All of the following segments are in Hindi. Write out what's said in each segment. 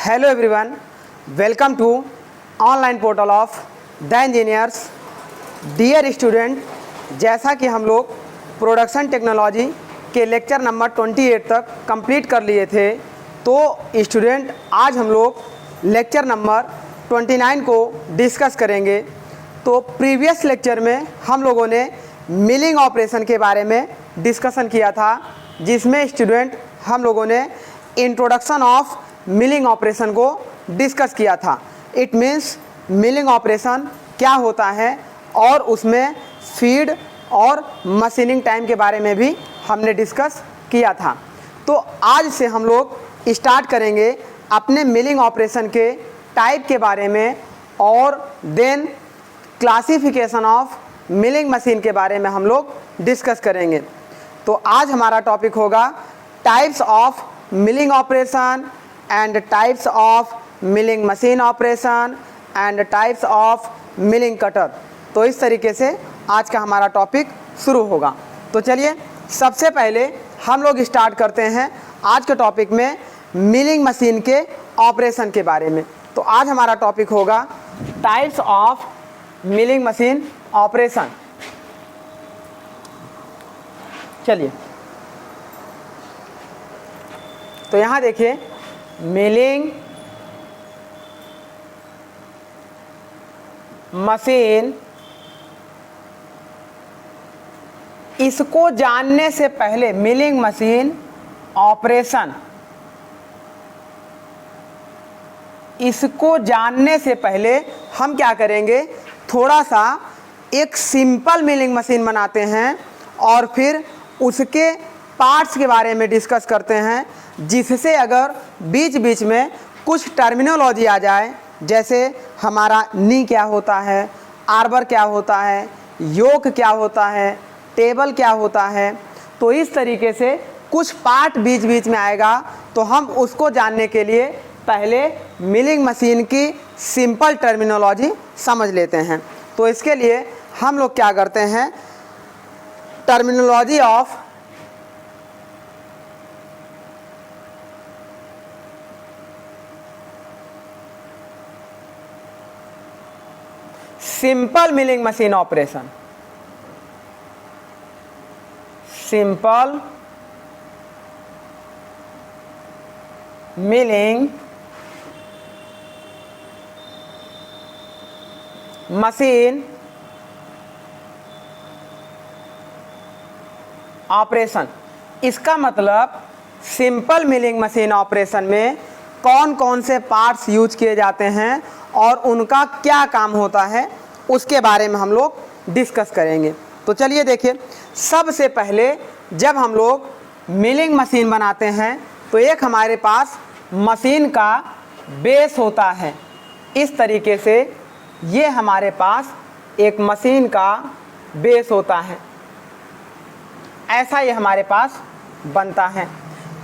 Hello everyone, welcome to online portal of the engineers. Dear student, जैसा कि हम लोग प्रोडक्शन टेक्नोलॉजी के लेक्चर नंबर 28 तक कंप्लीट कर लिए थे, तो स्टूडेंट आज हम लोग लेक्चर नंबर 29 को डिस्कस करेंगे। तो प्रीवियस लेक्चर में हम लोगों ने मिलिंग ऑपरेशन के बारे में डिस्कशन किया था, जिसमें स्टूडेंट हम लोगों ने इंट्रोडक्शन ऑफ मिलिंग ऑपरेशन को डिस्कस किया था। इट मीन्स मिलिंग ऑपरेशन क्या होता है और उसमें फीड और मशीनिंग टाइम के बारे में भी हमने डिस्कस किया था। तो आज से हम लोग स्टार्ट करेंगे अपने मिलिंग ऑपरेशन के टाइप के बारे में और then classification of milling machine के बारे में हम लोग डिस्कस करेंगे। तो आज हमारा टॉपिक होगा types of milling operation and types of milling machine operation and types of milling cutter. तो इस तरीके से आज का हमारा टॉपिक शुरू होगा। तो चलिए सबसे पहले हम लोग स्टार्ट करते हैं आज के टॉपिक में मिलिंग मशीन के ऑपरेशन के बारे में। तो आज हमारा टॉपिक होगा types of milling machine operation. चलिए, तो यहाँ देखिए मिलिंग मशीन, इसको जानने से पहले मिलिंग मशीन ऑपरेशन, इसको जानने से पहले हम क्या करेंगे, थोड़ा सा एक सिंपल मिलिंग मशीन बनाते हैं और फिर उसके पार्ट्स के बारे में डिस्कस करते हैं, जिससे अगर बीच बीच में कुछ टर्मिनोलॉजी आ जाए, जैसे हमारा नी क्या होता है, आर्बर क्या होता है, योक क्या होता है, टेबल क्या होता है, तो इस तरीके से कुछ पार्ट बीच बीच में आएगा, तो हम उसको जानने के लिए पहले मिलिंग मशीन की सिंपल टर्मिनोलॉजी समझ लेते हैं। तो इसके लिए हम लोग क्या करते हैं, terminology of simple milling machine operation, simple milling machine operation. इसका मतलब सिंपल मिलिंग मशीन ऑपरेशन में कौन कौन से पार्ट्स यूज किए जाते हैं और उनका क्या काम होता है, उसके बारे में हम लोग डिस्कस करेंगे। तो चलिए देखिए, सबसे पहले जब हम लोग मिलिंग मशीन बनाते हैं तो एक हमारे पास मशीन का बेस होता है। इस तरीके से ये हमारे पास एक मशीन का बेस होता है, ऐसा ये हमारे पास बनता है।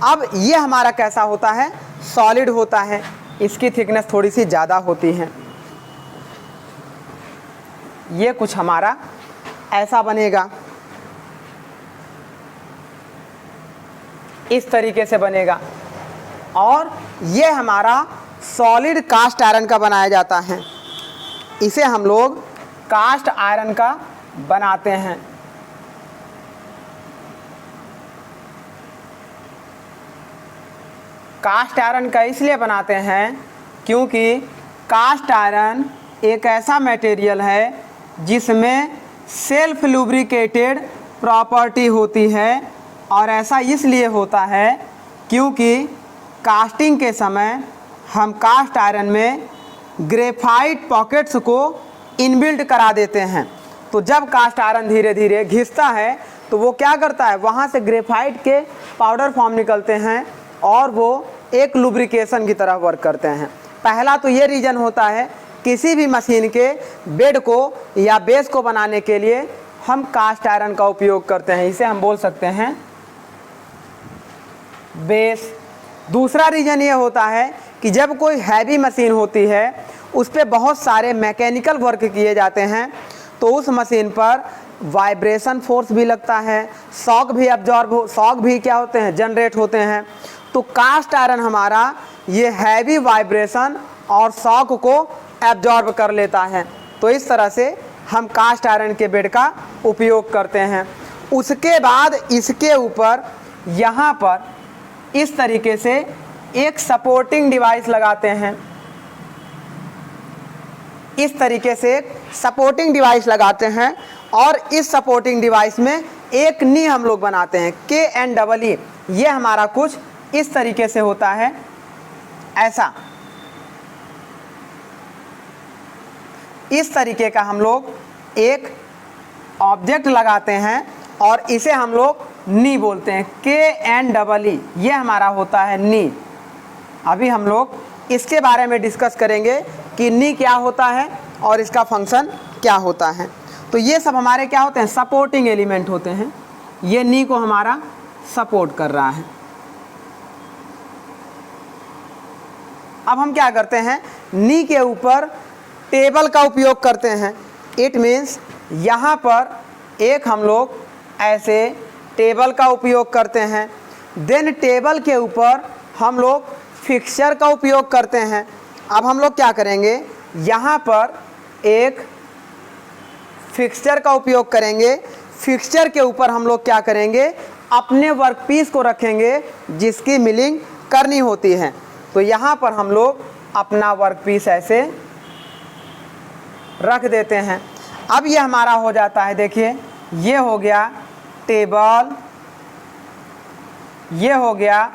अब ये हमारा कैसा होता है, सॉलिड होता है, इसकी थिकनेस थोड़ी सी ज़्यादा होती है। ये कुछ हमारा ऐसा बनेगा, इस तरीके से बनेगा, और ये हमारा सॉलिड कास्ट आयरन का बनाया जाता है। इसे हम लोग कास्ट आयरन का बनाते हैं। कास्ट आयरन का इसलिए बनाते हैं क्योंकि कास्ट आयरन एक ऐसा मटेरियल है जिसमें सेल्फ लुब्रिकेटेड प्रॉपर्टी होती है, और ऐसा इसलिए होता है क्योंकि कास्टिंग के समय हम कास्ट आयरन में ग्रेफाइट पॉकेट्स को इनबिल्ट करा देते हैं। तो जब कास्ट आयरन धीरे धीरे घिसता है तो वो क्या करता है, वहाँ से ग्रेफाइट के पाउडर फॉर्म निकलते हैं और वो एक लुब्रिकेशन की तरह वर्क करते हैं। पहला तो ये रीज़न होता है, किसी भी मशीन के बेड को या बेस को बनाने के लिए हम कास्ट आयरन का उपयोग करते हैं, इसे हम बोल सकते हैं बेस। दूसरा रीज़न ये होता है कि जब कोई हैवी मशीन होती है, उस पर बहुत सारे मैकेनिकल वर्क किए जाते हैं, तो उस मशीन पर वाइब्रेशन फोर्स भी लगता है, शॉक भी क्या होते हैं, जनरेट होते हैं। तो कास्ट आयरन हमारा ये हैवी वाइब्रेशन और शॉक को एब्जॉर्ब कर लेता है। तो इस तरह से हम कास्ट आयरन के बेड का उपयोग करते हैं। उसके बाद इसके ऊपर यहाँ पर इस तरीके से एक सपोर्टिंग डिवाइस लगाते हैं। इस तरीके से एक सपोर्टिंग डिवाइस लगाते हैं और इस सपोर्टिंग डिवाइस में एक नी हम लोग बनाते हैं, KNEE। ये हमारा कुछ इस तरीके से होता है, ऐसा इस तरीके का हम लोग एक ऑब्जेक्ट लगाते हैं और इसे हम लोग नी बोलते हैं, KNEE। ये हमारा होता है नी। अभी हम लोग इसके बारे में डिस्कस करेंगे कि नी क्या होता है और इसका फंक्शन क्या होता है। तो ये सब हमारे क्या होते हैं, सपोर्टिंग एलिमेंट होते हैं। ये नी को हमारा सपोर्ट कर रहा है। अब हम क्या करते हैं, नी के ऊपर टेबल का उपयोग करते हैं। इट मीन्स यहाँ पर एक हम लोग ऐसे टेबल का उपयोग करते हैं। देन टेबल के ऊपर हम लोग फिक्सचर का उपयोग करते हैं। अब हम लोग क्या करेंगे, यहाँ पर एक फिक्सचर का उपयोग करेंगे। फिक्सचर के ऊपर हम लोग क्या करेंगे, अपने वर्कपीस को रखेंगे जिसकी मिलिंग करनी होती है। तो यहाँ पर हम लोग अपना वर्कपीस ऐसे रख देते हैं। अब ये हमारा हो जाता है, देखिए ये हो गया टेबल, ये हो गया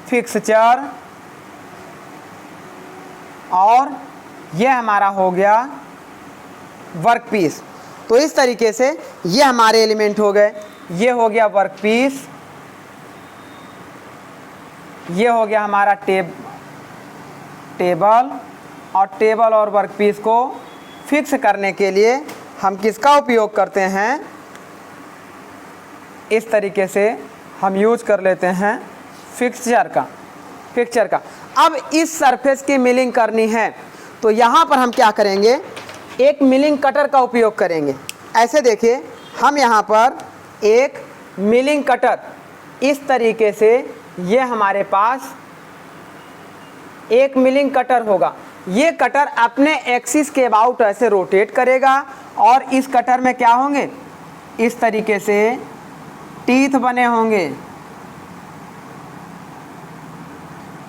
फिक्सचर और ये हमारा हो गया वर्कपीस। तो इस तरीके से ये हमारे एलिमेंट हो गए। ये हो गया वर्कपीस, ये हो गया हमारा टेबल और टेबल और वर्कपीस को फिक्स करने के लिए हम किसका उपयोग करते हैं, इस तरीके से हम यूज कर लेते हैं फिक्सचर का। अब इस सरफेस की मिलिंग करनी है तो यहाँ पर हम क्या करेंगे, एक मिलिंग कटर का उपयोग करेंगे। ऐसे देखिए, हम यहाँ पर एक मिलिंग कटर इस तरीके से, ये हमारे पास एक मिलिंग कटर होगा। ये कटर अपने एक्सिस के अबाउट ऐसे रोटेट करेगा और इस कटर में क्या होंगे, इस तरीके से टीथ बने होंगे।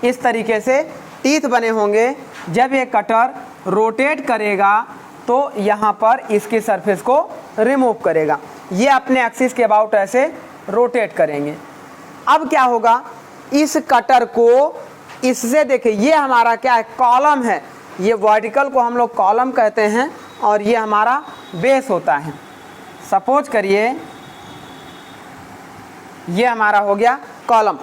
इस तरीके से टीथ बने होंगे। जब ये कटर रोटेट करेगा तो यहाँ पर इसकी सरफेस को रिमूव करेगा। ये अपने एक्सिस के अबाउट ऐसे रोटेट करेंगे। अब क्या होगा, इस कटर को इससे देखिए, ये हमारा क्या है, कॉलम है। ये वर्टिकल को हम लोग कॉलम कहते हैं और ये हमारा बेस होता है। सपोज करिए ये हमारा हो गया कॉलम।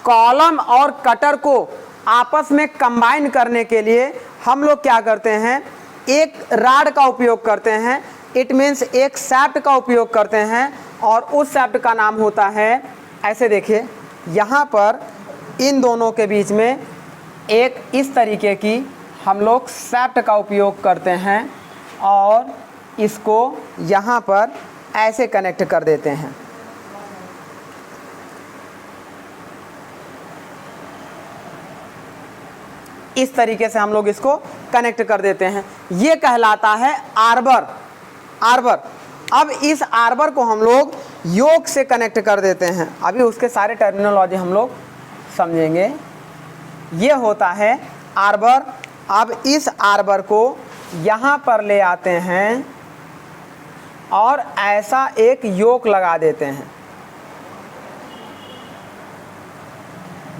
कॉलम और कटर को आपस में कंबाइन करने के लिए हम लोग क्या करते हैं, एक राड का उपयोग करते हैं। इट मीन्स एक शैफ्ट का उपयोग करते हैं और उस शैफ्ट का नाम होता है, ऐसे देखिए यहाँ पर इन दोनों के बीच में एक इस तरीके की हम लोग शैफ्ट का उपयोग करते हैं और इसको यहाँ पर ऐसे कनेक्ट कर देते हैं। इस तरीके से हम लोग इसको कनेक्ट कर देते हैं। ये कहलाता है आर्बर। अब इस आर्बर को हम लोग योक से कनेक्ट कर देते हैं। अभी उसके सारे टर्मिनोलॉजी हम लोग समझेंगे। ये होता है आर्बर। अब इस आर्बर को यहाँ पर ले आते हैं और ऐसा एक योक लगा देते हैं।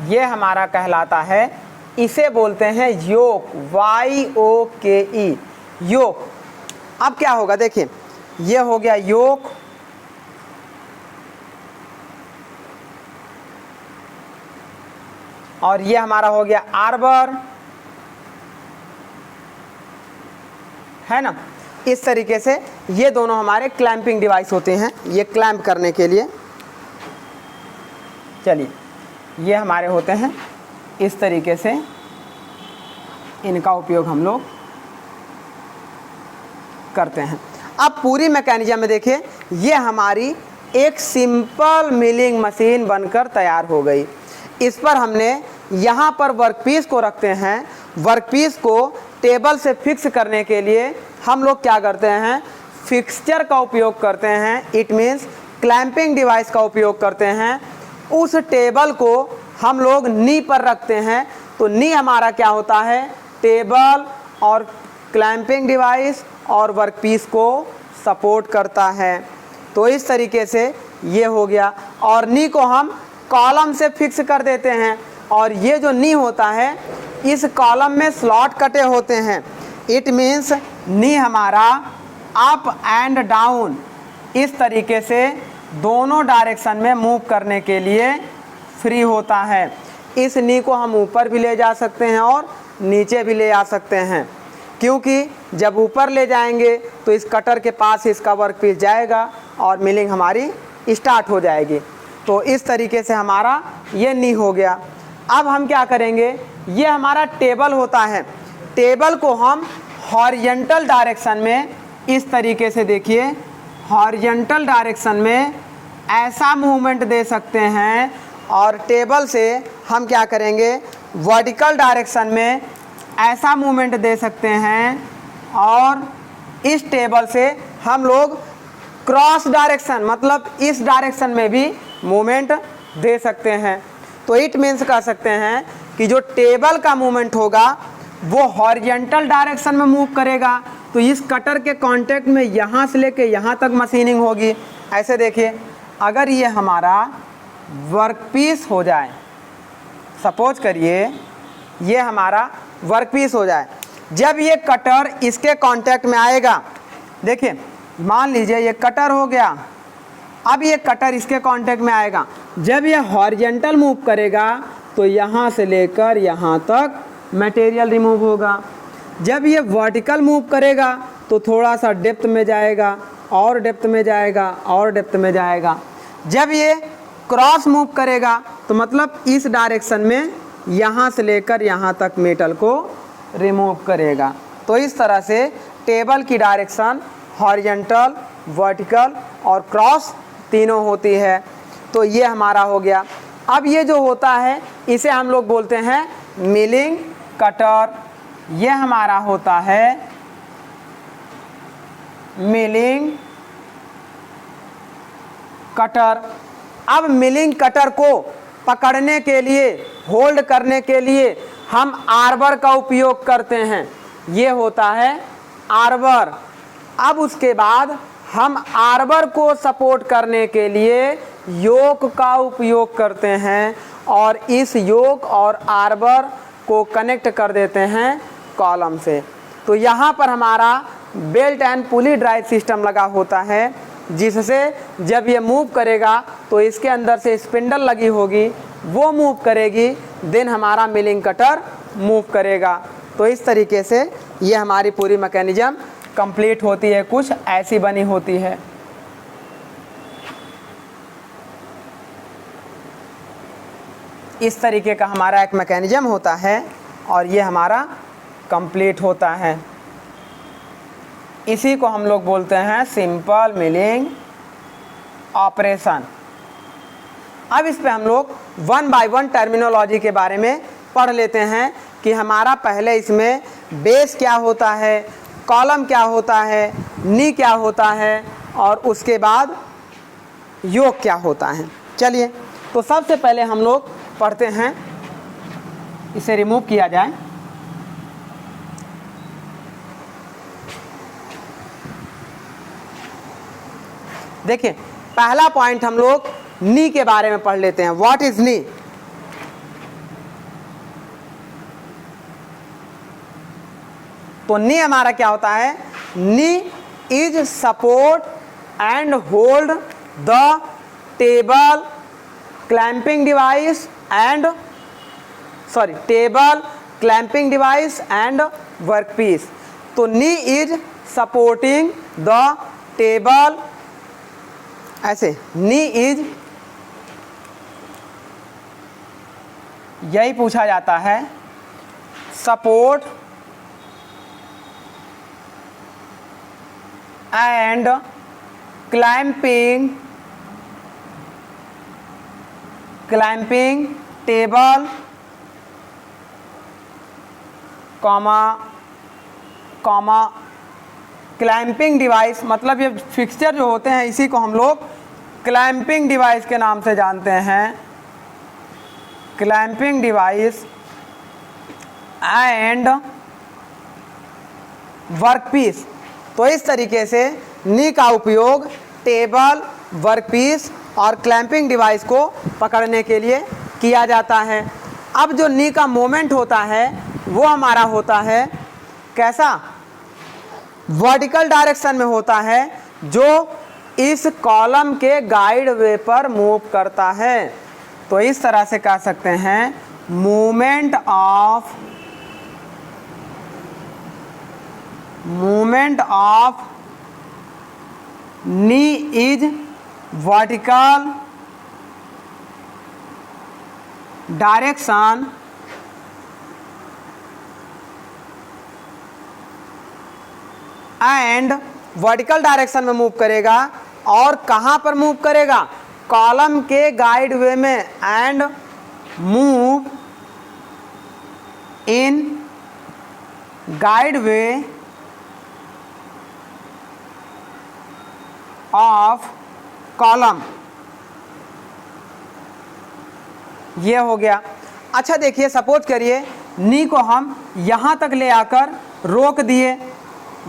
ये हमारा कहलाता है, इसे बोलते हैं योक, YOKE, योक। अब क्या होगा, देखिए ये हो गया योक और ये हमारा हो गया आर्बर, है ना। इस तरीके से ये दोनों हमारे क्लैंपिंग डिवाइस होते हैं, ये क्लैंप करने के लिए। चलिए, ये हमारे होते हैं इस तरीके से, इनका उपयोग हम लोग करते हैं। अब पूरी मैकेनिज्म में देखिए, ये हमारी एक सिंपल मिलिंग मशीन बनकर तैयार हो गई। इस पर हमने यहाँ पर वर्कपीस को रखते हैं। वर्कपीस को टेबल से फिक्स करने के लिए हम लोग क्या करते हैं, फिक्सचर का उपयोग करते हैं। इट मीन्स क्लैंपिंग डिवाइस का उपयोग करते हैं। उस टेबल को हम लोग नी पर रखते हैं। तो नी हमारा क्या होता है, टेबल और क्लैंपिंग डिवाइस और वर्कपीस को सपोर्ट करता है। तो इस तरीके से ये हो गया। और नी को हम कॉलम से फिक्स कर देते हैं। और ये जो नी होता है, इस कॉलम में स्लॉट कटे होते हैं। इट मीन्स नी हमारा अप एंड डाउन इस तरीके से दोनों डायरेक्शन में मूव करने के लिए फ्री होता है। इस नी को हम ऊपर भी ले जा सकते हैं और नीचे भी ले आ सकते हैं, क्योंकि जब ऊपर ले जाएंगे तो इस कटर के पास इसका वर्कपीस जाएगा और मिलिंग हमारी स्टार्ट हो जाएगी। तो इस तरीके से हमारा ये नी हो गया। अब हम क्या करेंगे, ये हमारा टेबल होता है। टेबल को हम हॉरिजॉन्टल डायरेक्शन में इस तरीके से, देखिए, हॉरिजॉन्टल डायरेक्शन में ऐसा मूवमेंट दे सकते हैं। और टेबल से हम क्या करेंगे, वर्टिकल डायरेक्शन में ऐसा मूवमेंट दे सकते हैं। और इस टेबल से हम लोग क्रॉस डायरेक्शन, मतलब इस डायरेक्शन में भी मूवमेंट दे सकते हैं। तो इट मीन्स कह सकते हैं कि जो टेबल का मूवमेंट होगा वो हॉरिजॉन्टल डायरेक्शन में मूव करेगा। तो इस कटर के कांटेक्ट में यहाँ से लेके यहाँ तक मशीनिंग होगी। ऐसे देखिए, अगर ये हमारा वर्कपीस हो जाए, सपोज करिए ये हमारा वर्कपीस हो जाए, जब ये कटर इसके कांटेक्ट में आएगा, देखिए मान लीजिए ये कटर हो गया, अब ये कटर इसके कांटेक्ट में आएगा। जब ये हॉरिजॉन्टल मूव करेगा तो यहाँ से लेकर यहाँ तक मटेरियल रिमूव होगा। जब ये वर्टिकल मूव करेगा तो थोड़ा सा डेप्थ में जाएगा और डेप्थ में जाएगा और डेप्थ में जाएगा। जब ये क्रॉस मूव करेगा तो मतलब इस डायरेक्शन में यहाँ से लेकर यहाँ तक मेटल को रिमूव करेगा। तो इस तरह से टेबल की डायरेक्शन हॉरिजॉन्टल, वर्टिकल और क्रॉस तीनों होती है। तो ये हमारा हो गया। अब ये जो होता है इसे हम लोग बोलते हैं मिलिंग कटर। ये हमारा होता है मिलिंग कटर। अब मिलिंग कटर को पकड़ने के लिए, होल्ड करने के लिए हम आर्बर का उपयोग करते हैं। ये होता है आर्बर। अब उसके बाद हम आर्बर को सपोर्ट करने के लिए योक का उपयोग करते हैं और इस योक और आर्बर को कनेक्ट कर देते हैं कॉलम से। तो यहाँ पर हमारा belt and pulley drive system लगा होता है, जिससे जब ये मूव करेगा तो इसके अंदर से स्पिंडल लगी होगी, वो मूव करेगी, देन हमारा मिलिंग कटर मूव करेगा। तो इस तरीके से ये हमारी पूरी मैकेनिज्म कंप्लीट होती है, कुछ ऐसी बनी होती है। इस तरीके का हमारा एक मैकेनिज्म होता है और ये हमारा कंप्लीट होता है। इसी को हम लोग बोलते हैं सिंपल मिलिंग ऑपरेशन। अब इस पे हम लोग वन बाय वन टर्मिनोलॉजी के बारे में पढ़ लेते हैं कि हमारा पहले इसमें बेस क्या होता है, कॉलम क्या होता है, नी क्या होता है और उसके बाद योक क्या होता है। चलिए, तो सबसे पहले हम लोग पढ़ते हैं, इसे रिमूव किया जाए। देखिए, पहला पॉइंट हम लोग नी के बारे में पढ़ लेते हैं। What is knee? तो नी हमारा क्या होता है? Knee is support and hold the table clamping device and table clamping device and workpiece. तो knee is supporting the table, ऐसे नी इज, यही पूछा जाता है, support and clamping table comma comma clamping device, मतलब ये फिक्सचर जो होते हैं इसी को हम लोग क्लैंपिंग डिवाइस के नाम से जानते हैं, क्लैंपिंग डिवाइस एंड वर्कपीस। तो इस तरीके से नी का उपयोग टेबल, वर्कपीस और क्लैंपिंग डिवाइस को पकड़ने के लिए किया जाता है। अब जो नी का मोमेंट होता है वो हमारा होता है कैसा, वर्टिकल डायरेक्शन में होता है, जो इस कॉलम के गाइड वे पर मूव करता है। तो इस तरह से कह सकते हैं movement of knee is vertical direction and vertical direction में मूव करेगा। और कहाँ पर मूव करेगा, कॉलम के गाइड वे में, and move in guide way of column. ये हो गया। अच्छा देखिए, सपोज करिए नी को हम यहाँ तक ले आकर रोक दिए।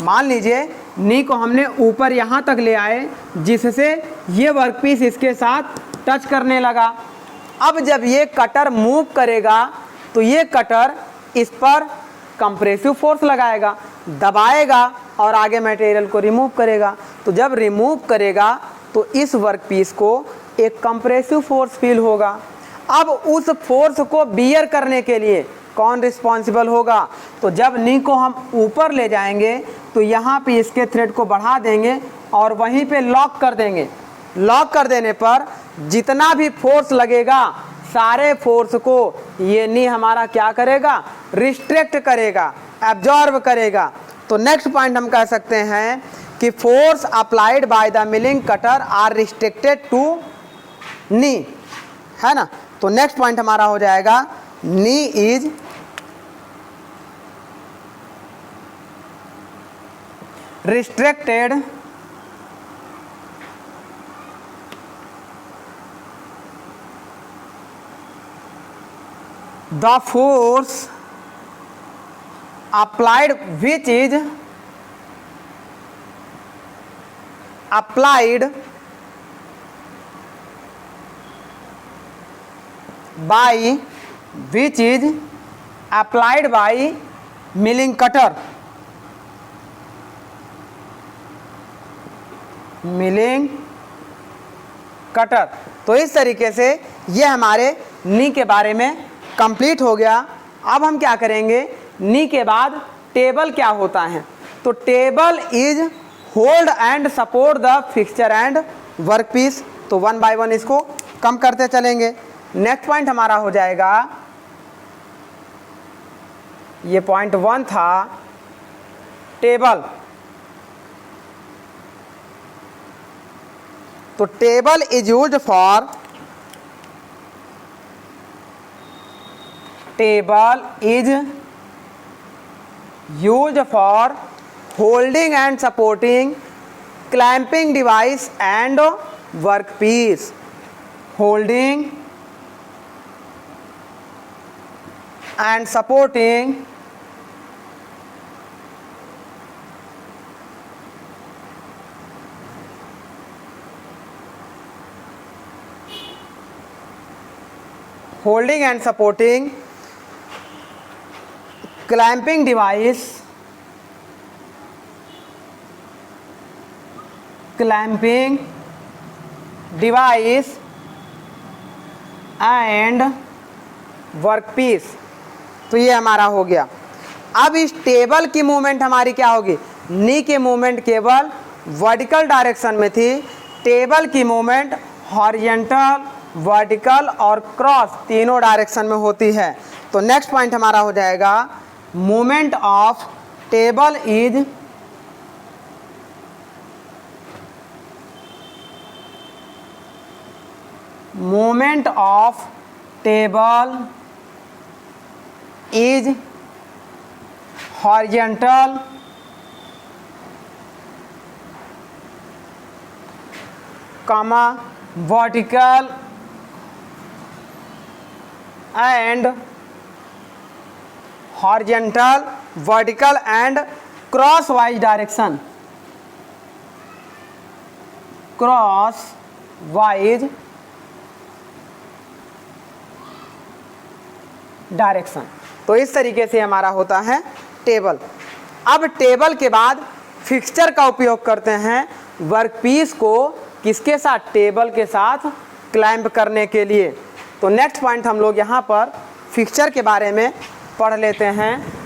मान लीजिए नी को हमने ऊपर यहाँ तक ले आए जिससे ये वर्कपीस इसके साथ टच करने लगा। अब जब ये कटर मूव करेगा तो ये कटर इस पर कंप्रेसिव फोर्स लगाएगा, दबाएगा और आगे मटेरियल को रिमूव करेगा। तो जब रिमूव करेगा तो इस वर्कपीस को एक कंप्रेसिव फोर्स फील होगा। अब उस फोर्स को बियर करने के लिए कौन रिस्पॉन्सिबल होगा, तो जब नी को हम ऊपर ले जाएंगे तो यहाँ पे इसके थ्रेड को बढ़ा देंगे और वहीं पे लॉक कर देंगे। लॉक कर देने पर जितना भी फोर्स लगेगा सारे फोर्स को ये नी हमारा क्या करेगा, रिस्ट्रिक्ट करेगा, एब्जॉर्ब करेगा। तो नेक्स्ट पॉइंट हम कह सकते हैं कि force applied by the milling cutter are restricted to knee, है ना। तो नेक्स्ट पॉइंट हमारा हो जाएगा knee is restricted the force applied which is applied by milling cutter, milling cutter. तो इस तरीके से ये हमारे नी के बारे में कंप्लीट हो गया। अब हम क्या करेंगे, नी के बाद टेबल क्या होता है। तो table is hold and support the fixture and workpiece. तो वन बाय वन इसको कम करते चलेंगे। नेक्स्ट पॉइंट हमारा हो जाएगा, ये पॉइंट 1 था टेबल। तो table is used for holding and supporting clamping device and workpiece. Holding and supporting clamping device and workpiece. तो ये हमारा हो गया। अब इस टेबल की मूवमेंट हमारी क्या होगी, नी की मूवमेंट केवल वर्टिकल डायरेक्शन में थी। टेबल की मूवमेंट हॉरिजॉन्टल, वर्टिकल और क्रॉस तीनों डायरेक्शन में होती है। तो नेक्स्ट पॉइंट हमारा हो जाएगा movement of table is horizontal comma vertical and horizontal, vertical and crosswise direction, crosswise direction. तो इस तरीके से हमारा होता है टेबल। अब टेबल के बाद फिक्सचर का उपयोग करते हैं वर्कपीस को किसके साथ, टेबल के साथ क्लैंप करने के लिए। तो नेक्स्ट पॉइंट हम लोग यहाँ पर फिक्सचर के बारे में पढ़ लेते हैं।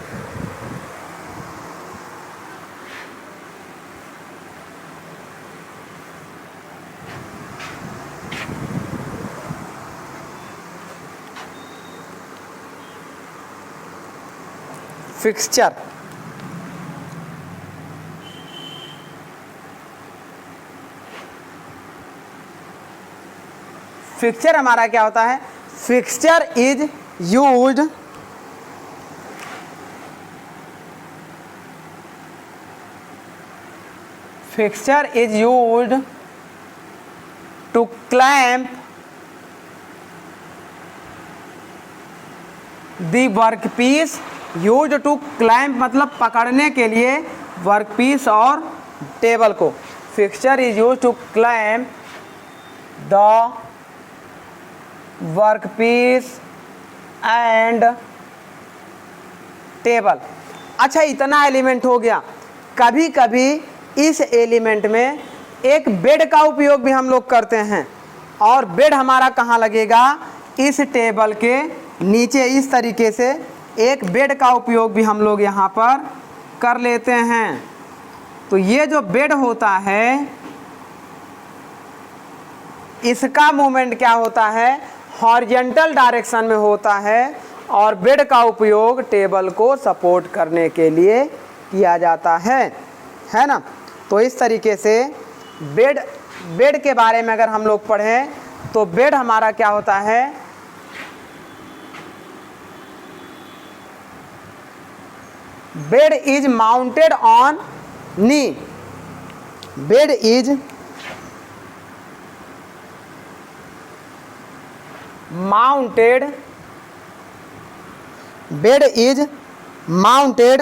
फिक्सचर फिक्सचर हमारा क्या होता है, fixture is used fixture is used to clamp the workpiece, used to clamp मतलब पकड़ने के लिए वर्कपीस और टेबल को। fixture is used to clamp the workpiece and table. अच्छा, इतना एलिमेंट हो गया। कभी कभी इस एलिमेंट में एक बेड का उपयोग भी हम लोग करते हैं, और बेड हमारा कहाँ लगेगा, इस टेबल के नीचे। इस तरीके से एक बेड का उपयोग भी हम लोग यहाँ पर कर लेते हैं। तो ये जो बेड होता है इसका मूवमेंट क्या होता है, हॉरिजॉन्टल डायरेक्शन में होता है, और बेड का उपयोग टेबल को सपोर्ट करने के लिए किया जाता है ना। तो इस तरीके से बेड के बारे में अगर हम लोग पढ़ें तो बेड हमारा क्या होता है, bed is mounted on knee, bed is mounted, bed is mounted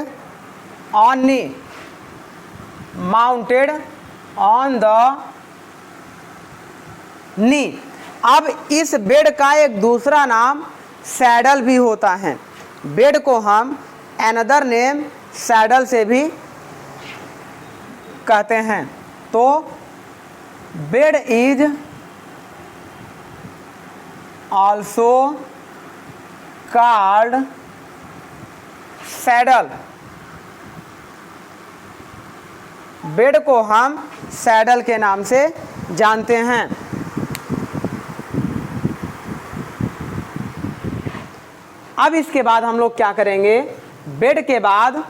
on knee, mounted on the knee। अब इस बेड का एक दूसरा नाम सैडल भी होता है। बेड को हम अनदर नेम सैडल से भी कहते हैं। तो bed is also called saddle, bed को हम सैडल के नाम से जानते हैं। अब इसके बाद हम लोग क्या करेंगे, बेड के बाद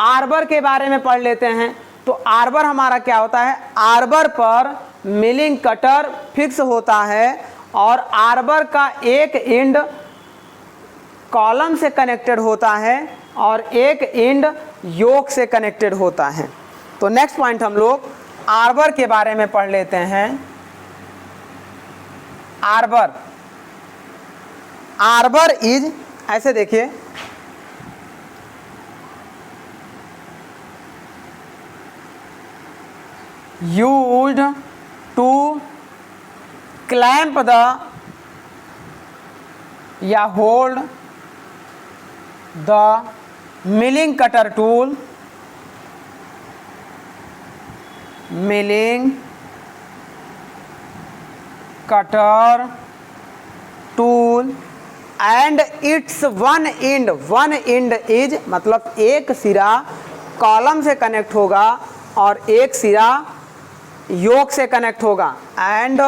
आर्बर के बारे में पढ़ लेते हैं। तो आर्बर हमारा क्या होता है, आर्बर पर मिलिंग कटर फिक्स होता है, और आर्बर का एक एंड कॉलम से कनेक्टेड होता है और एक एंड योक से कनेक्टेड होता है। तो नेक्स्ट पॉइंट हम लोग आर्बर के बारे में पढ़ लेते हैं। आर्बर, आर्बर इज, ऐसे देखिए, यूज्ड टू clamp the या hold the milling cutter tool, milling cutter tool and its one end is मतलब एक सिरा कॉलम से कनेक्ट होगा और एक सिरा योक से कनेक्ट होगा, and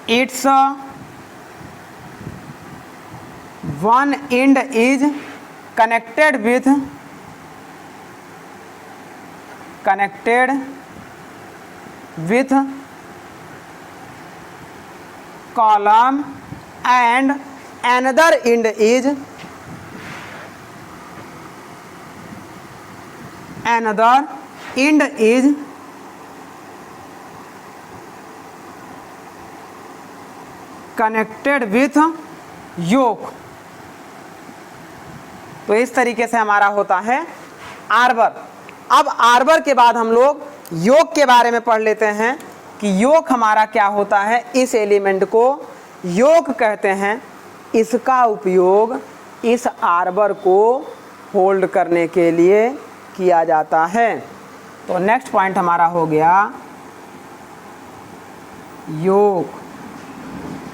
its one end is connected with column and another end is connected with yoke. तो इस तरीके से हमारा होता है आर्बर। अब आर्बर के बाद हम लोग योक के बारे में पढ़ लेते हैं कि योक हमारा क्या होता है। इस एलिमेंट को योक कहते हैं। इसका उपयोग इस आर्बर को होल्ड करने के लिए किया जाता है। तो नेक्स्ट पॉइंट हमारा हो गया योक।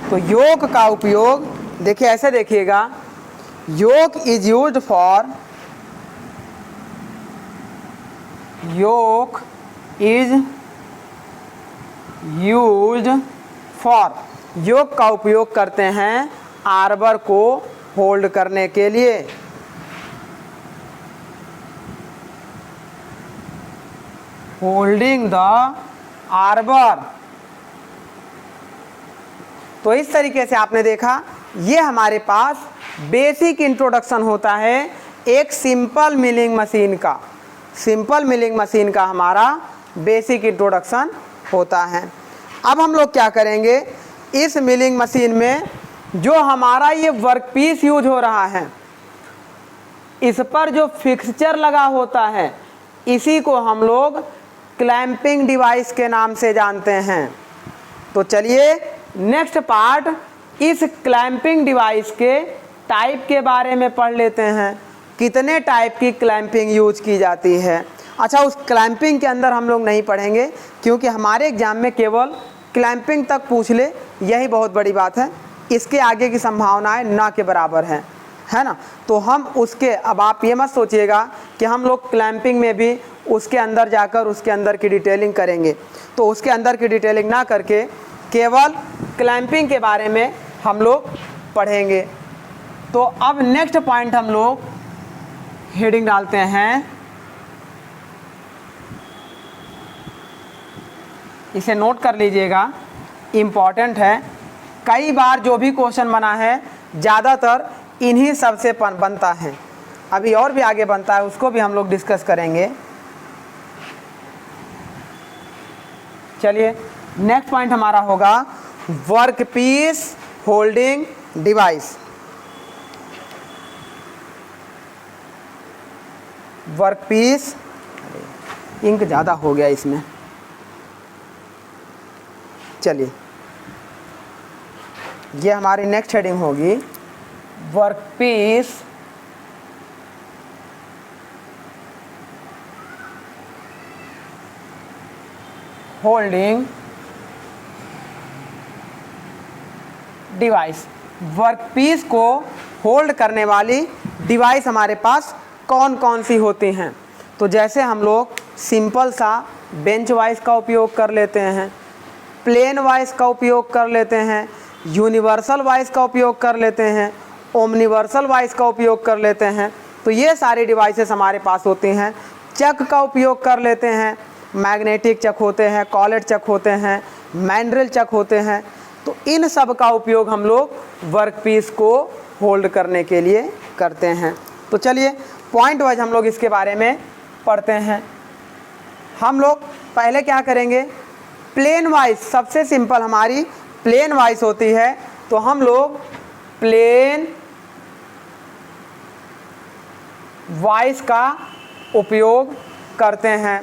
तो योक का उपयोग देखिए, ऐसे देखिएगा, yoke is used for, yoke is used for, yoke का उपयोग करते हैं आर्बर को होल्ड करने के लिए। Holding the arbor. तो इस तरीके से आपने देखा, ये हमारे पास बेसिक इंट्रोडक्शन होता है एक सिंपल मिलिंग मशीन का। सिंपल मिलिंग मशीन का हमारा बेसिक इंट्रोडक्शन होता है। अब हम लोग क्या करेंगे, इस मिलिंग मशीन में जो हमारा ये वर्कपीस यूज हो रहा है, इस पर जो फिक्सचर लगा होता है, इसी को हम लोग क्लैंपिंग डिवाइस के नाम से जानते हैं। तो चलिए नेक्स्ट पार्ट, इस क्लैंपिंग डिवाइस के टाइप के बारे में पढ़ लेते हैं। कितने टाइप की क्लैंपिंग यूज की जाती है। अच्छा, उस क्लैंपिंग के अंदर हम लोग नहीं पढ़ेंगे, क्योंकि हमारे एग्जाम में केवल क्लैंपिंग तक पूछ ले, यही बहुत बड़ी बात है। इसके आगे की संभावनाएं ना के बराबर हैं, है ना। तो हम उसके, अब आप ये मत सोचिएगा कि हम लोग क्लैंपिंग में भी उसके अंदर जाकर उसके अंदर की डिटेलिंग करेंगे। तो उसके अंदर की डिटेलिंग ना करके केवल क्लैंपिंग के बारे में हम लोग पढ़ेंगे। तो अब नेक्स्ट पॉइंट हम लोग हेडिंग डालते हैं, इसे नोट कर लीजिएगा, इम्पॉर्टेंट है। कई बार जो भी क्वेश्चन बना है ज़्यादातर इन्हीं सब से बनता है। अभी और भी आगे बनता है, उसको भी हम लोग डिस्कस करेंगे। चलिए नेक्स्ट पॉइंट हमारा होगा workpiece holding device. Workpiece, ink ज़्यादा हो गया इसमें। चलिए, ये हमारी नेक्स्ट हेडिंग होगी वर्कपीस होल्डिंग डिवाइस। वर्कपीस को होल्ड करने वाली डिवाइस हमारे पास कौन कौन सी होती हैं। तो जैसे हम लोग सिंपल सा बेंच वाइस का उपयोग कर लेते हैं, प्लेन वाइस का उपयोग कर लेते हैं, यूनिवर्सल वाइस का उपयोग कर लेते हैं, ओमनिवर्सल वाइस का उपयोग कर लेते हैं। तो ये सारी डिवाइसेस हमारे पास होती हैं। चक का उपयोग कर लेते हैं, मैग्नेटिक चक होते हैं, कॉलेट चक होते हैं, मैंड्रिल चक होते हैं। तो इन सब का उपयोग हम लोग वर्कपीस को होल्ड करने के लिए करते हैं। तो चलिए पॉइंट वाइज हम लोग इसके बारे में पढ़ते हैं। हम लोग पहले क्या करेंगे, प्लेन वाइज, सबसे सिंपल हमारी प्लेन वाइज होती है। तो हम लोग प्लेन वाइज का उपयोग करते हैं।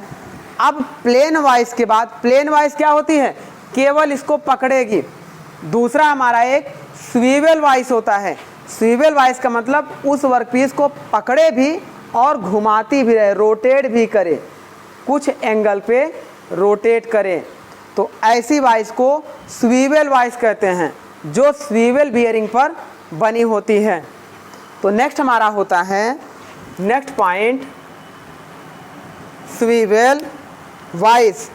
अब प्लेन वाइज के बाद, प्लेन वाइज क्या होती है, केवल इसको पकड़ेगी। दूसरा हमारा एक स्वीवेल वाइज होता है। स्वीवेल वाइज का मतलब उस वर्कपीस को पकड़े भी और घुमाती भी रहे, रोटेट भी करे, कुछ एंगल पे रोटेट करे। तो ऐसी वाइज को स्वीवेल वाइज कहते हैं, जो स्वीवेल बियरिंग पर बनी होती है। तो नेक्स्ट हमारा होता है, next point, swivel wise.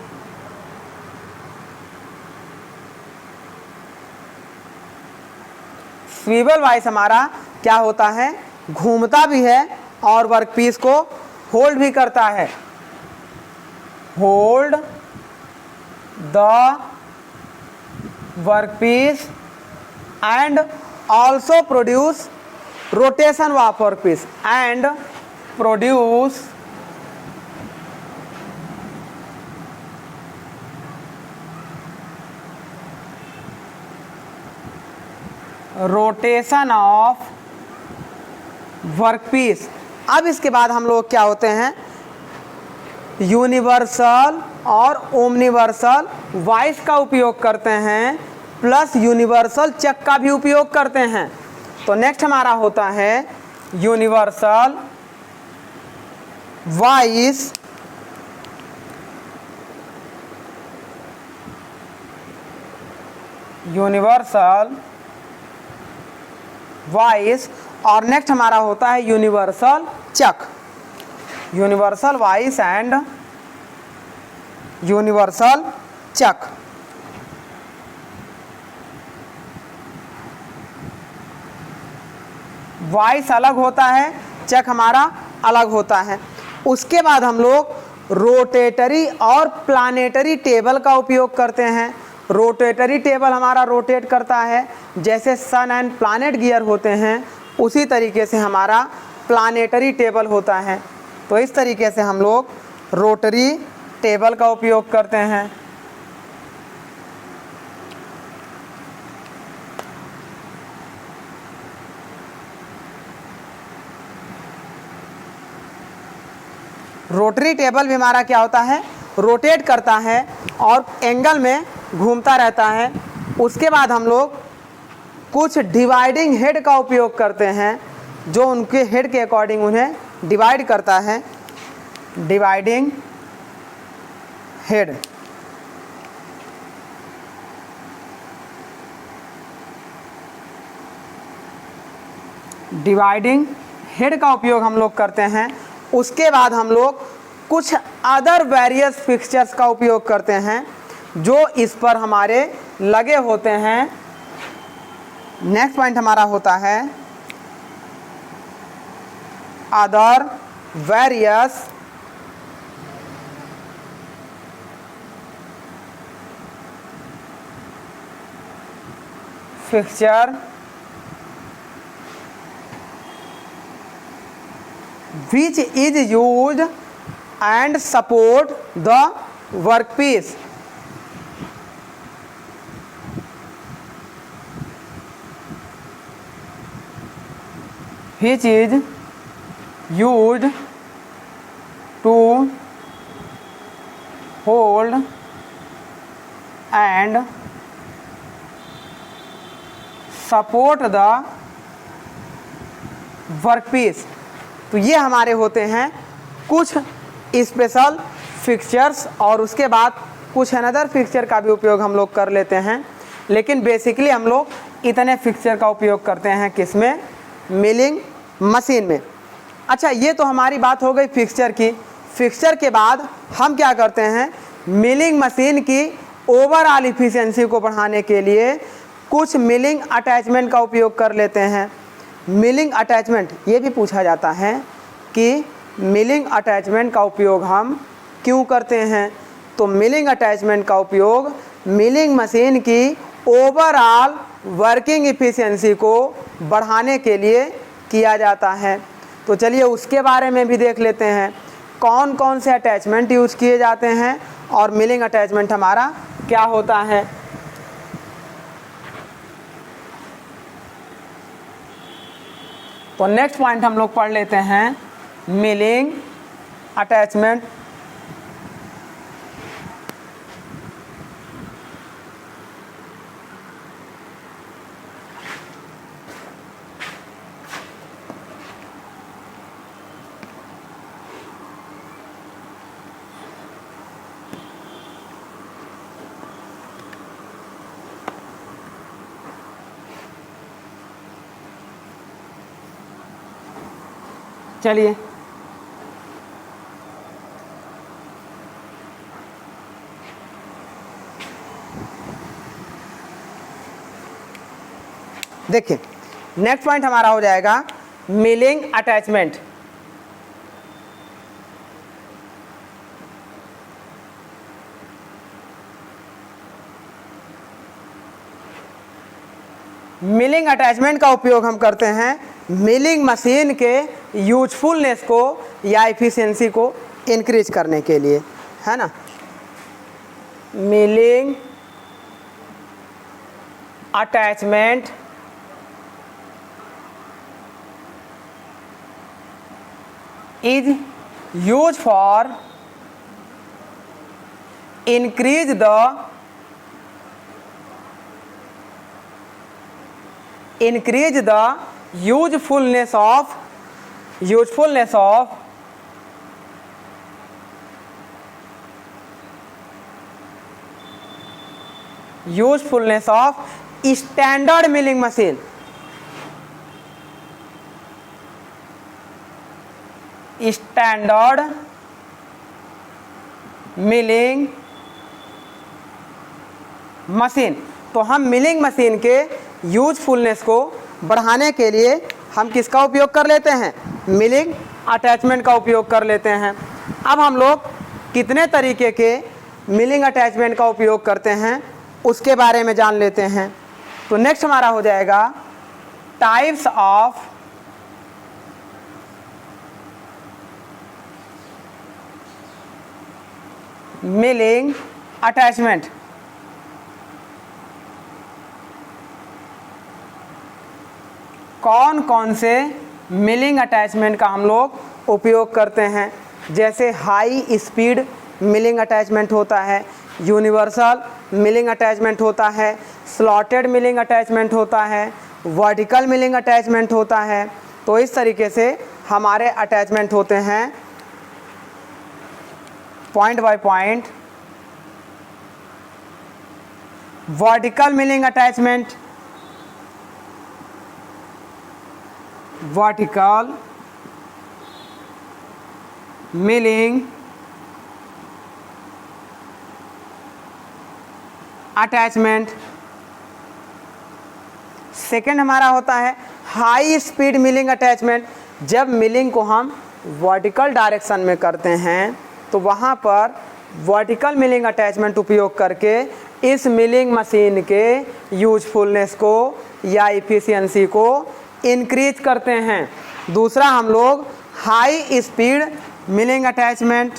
Swivel wise हमारा क्या होता है, घूमता भी है और वर्कपीस को होल्ड भी करता है। Hold the workpiece and also produce rotation of workpiece and produce rotation of workpiece. अब इसके बाद हम लोग क्या होते हैं, यूनिवर्सल और ओमनिवर्सल वाइस का उपयोग करते हैं, प्लस यूनिवर्सल चक का भी उपयोग करते हैं। तो नेक्स्ट हमारा होता है यूनिवर्सल वाइस और नेक्स्ट हमारा होता है universal chuck. Universal vice and universal chuck. Vice अलग होता है, चक हमारा अलग होता है। उसके बाद हम लोग रोटेटरी और प्लानेटरी टेबल का उपयोग करते हैं। रोटेटरी टेबल हमारा रोटेट करता है, जैसे सन एंड प्लानेट गियर होते हैं उसी तरीके से हमारा प्लानेटरी टेबल होता है। तो इस तरीके से हम लोग रोटरी टेबल का उपयोग करते हैं। रोटरी टेबल भी हमारा क्या होता है, रोटेट करता है और एंगल में घूमता रहता है। उसके बाद हम लोग कुछ डिवाइडिंग हेड का उपयोग करते हैं, जो उनके हेड के अकॉर्डिंग उन्हें डिवाइड करता है। Dividing head. डिवाइडिंग हेड का उपयोग हम लोग करते हैं। उसके बाद हम लोग कुछ अदर वेरियस फिक्सचर्स का उपयोग करते हैं जो इस पर हमारे लगे होते हैं। नेक्स्ट पॉइंट हमारा होता है other various fixture which is used and support the workpiece। which is used to hold and support the workpiece। तो ये हमारे होते हैं कुछ स्पेशल फिक्सचर्स, और उसके बाद कुछ अनदर फिक्सचर का भी उपयोग हम लोग कर लेते हैं। लेकिन बेसिकली हम लोग इतने फिक्सचर का उपयोग करते हैं किसमें, मिलिंग मशीन में। अच्छा, ये तो हमारी बात हो गई फिक्सचर की। फिक्सचर के बाद हम क्या करते हैं, मिलिंग मशीन की ओवरऑल इफिशिएंसी को बढ़ाने के लिए कुछ मिलिंग अटैचमेंट का उपयोग कर लेते हैं। मिलिंग अटैचमेंट, ये भी पूछा जाता है कि मिलिंग अटैचमेंट का उपयोग हम क्यों करते हैं। तो मिलिंग अटैचमेंट का उपयोग मिलिंग मशीन की ओवरऑल वर्किंग इफिशिएंसी को बढ़ाने के लिए किया जाता है। तो चलिए उसके बारे में भी देख लेते हैं, कौन कौन से अटैचमेंट यूज़ किए जाते हैं और मिलिंग अटैचमेंट हमारा क्या होता है। तो नेक्स्ट पॉइंट हम लोग पढ़ लेते हैं मिलिंग अटैचमेंट। चलिए देखिए, नेक्स्ट पॉइंट हमारा हो जाएगा मिलिंग अटैचमेंट। मिलिंग अटैचमेंट का उपयोग हम करते हैं मिलिंग मशीन के यूजफुलनेस को या एफिशिएंसी को इंक्रीज करने के लिए, है ना। Milling attachment is used for increase the usefulness of standard milling machine. Standard milling machine. तो हम मिलिंग मशीन के यूजफुलनेस को बढ़ाने के लिए हम किसका उपयोग कर लेते हैं, मिलिंग अटैचमेंट का उपयोग कर लेते हैं। अब हम लोग कितने तरीके के मिलिंग अटैचमेंट का उपयोग करते हैं उसके बारे में जान लेते हैं। तो नेक्स्ट हमारा हो जाएगा टाइप्स ऑफ मिलिंग अटैचमेंट। कौन कौन से मिलिंग अटैचमेंट का हम लोग उपयोग करते हैं, जैसे हाई स्पीड मिलिंग अटैचमेंट होता है, यूनिवर्सल मिलिंग अटैचमेंट होता है, स्लॉटेड मिलिंग अटैचमेंट होता है, वर्टिकल मिलिंग अटैचमेंट होता है। तो इस तरीके से हमारे अटैचमेंट होते हैं point by point. Vertical milling attachment, vertical milling attachment. Second हमारा होता है हाई स्पीड मिलिंग अटैचमेंट। जब मिलिंग को हम वर्टिकल डायरेक्शन में करते हैं तो वहाँ पर वर्टिकल मिलिंग अटैचमेंट उपयोग करके इस मिलिंग मशीन के यूजफुलनेस को या एफिशिएंसी को इंक्रीज करते हैं। दूसरा हम लोग high speed milling attachment,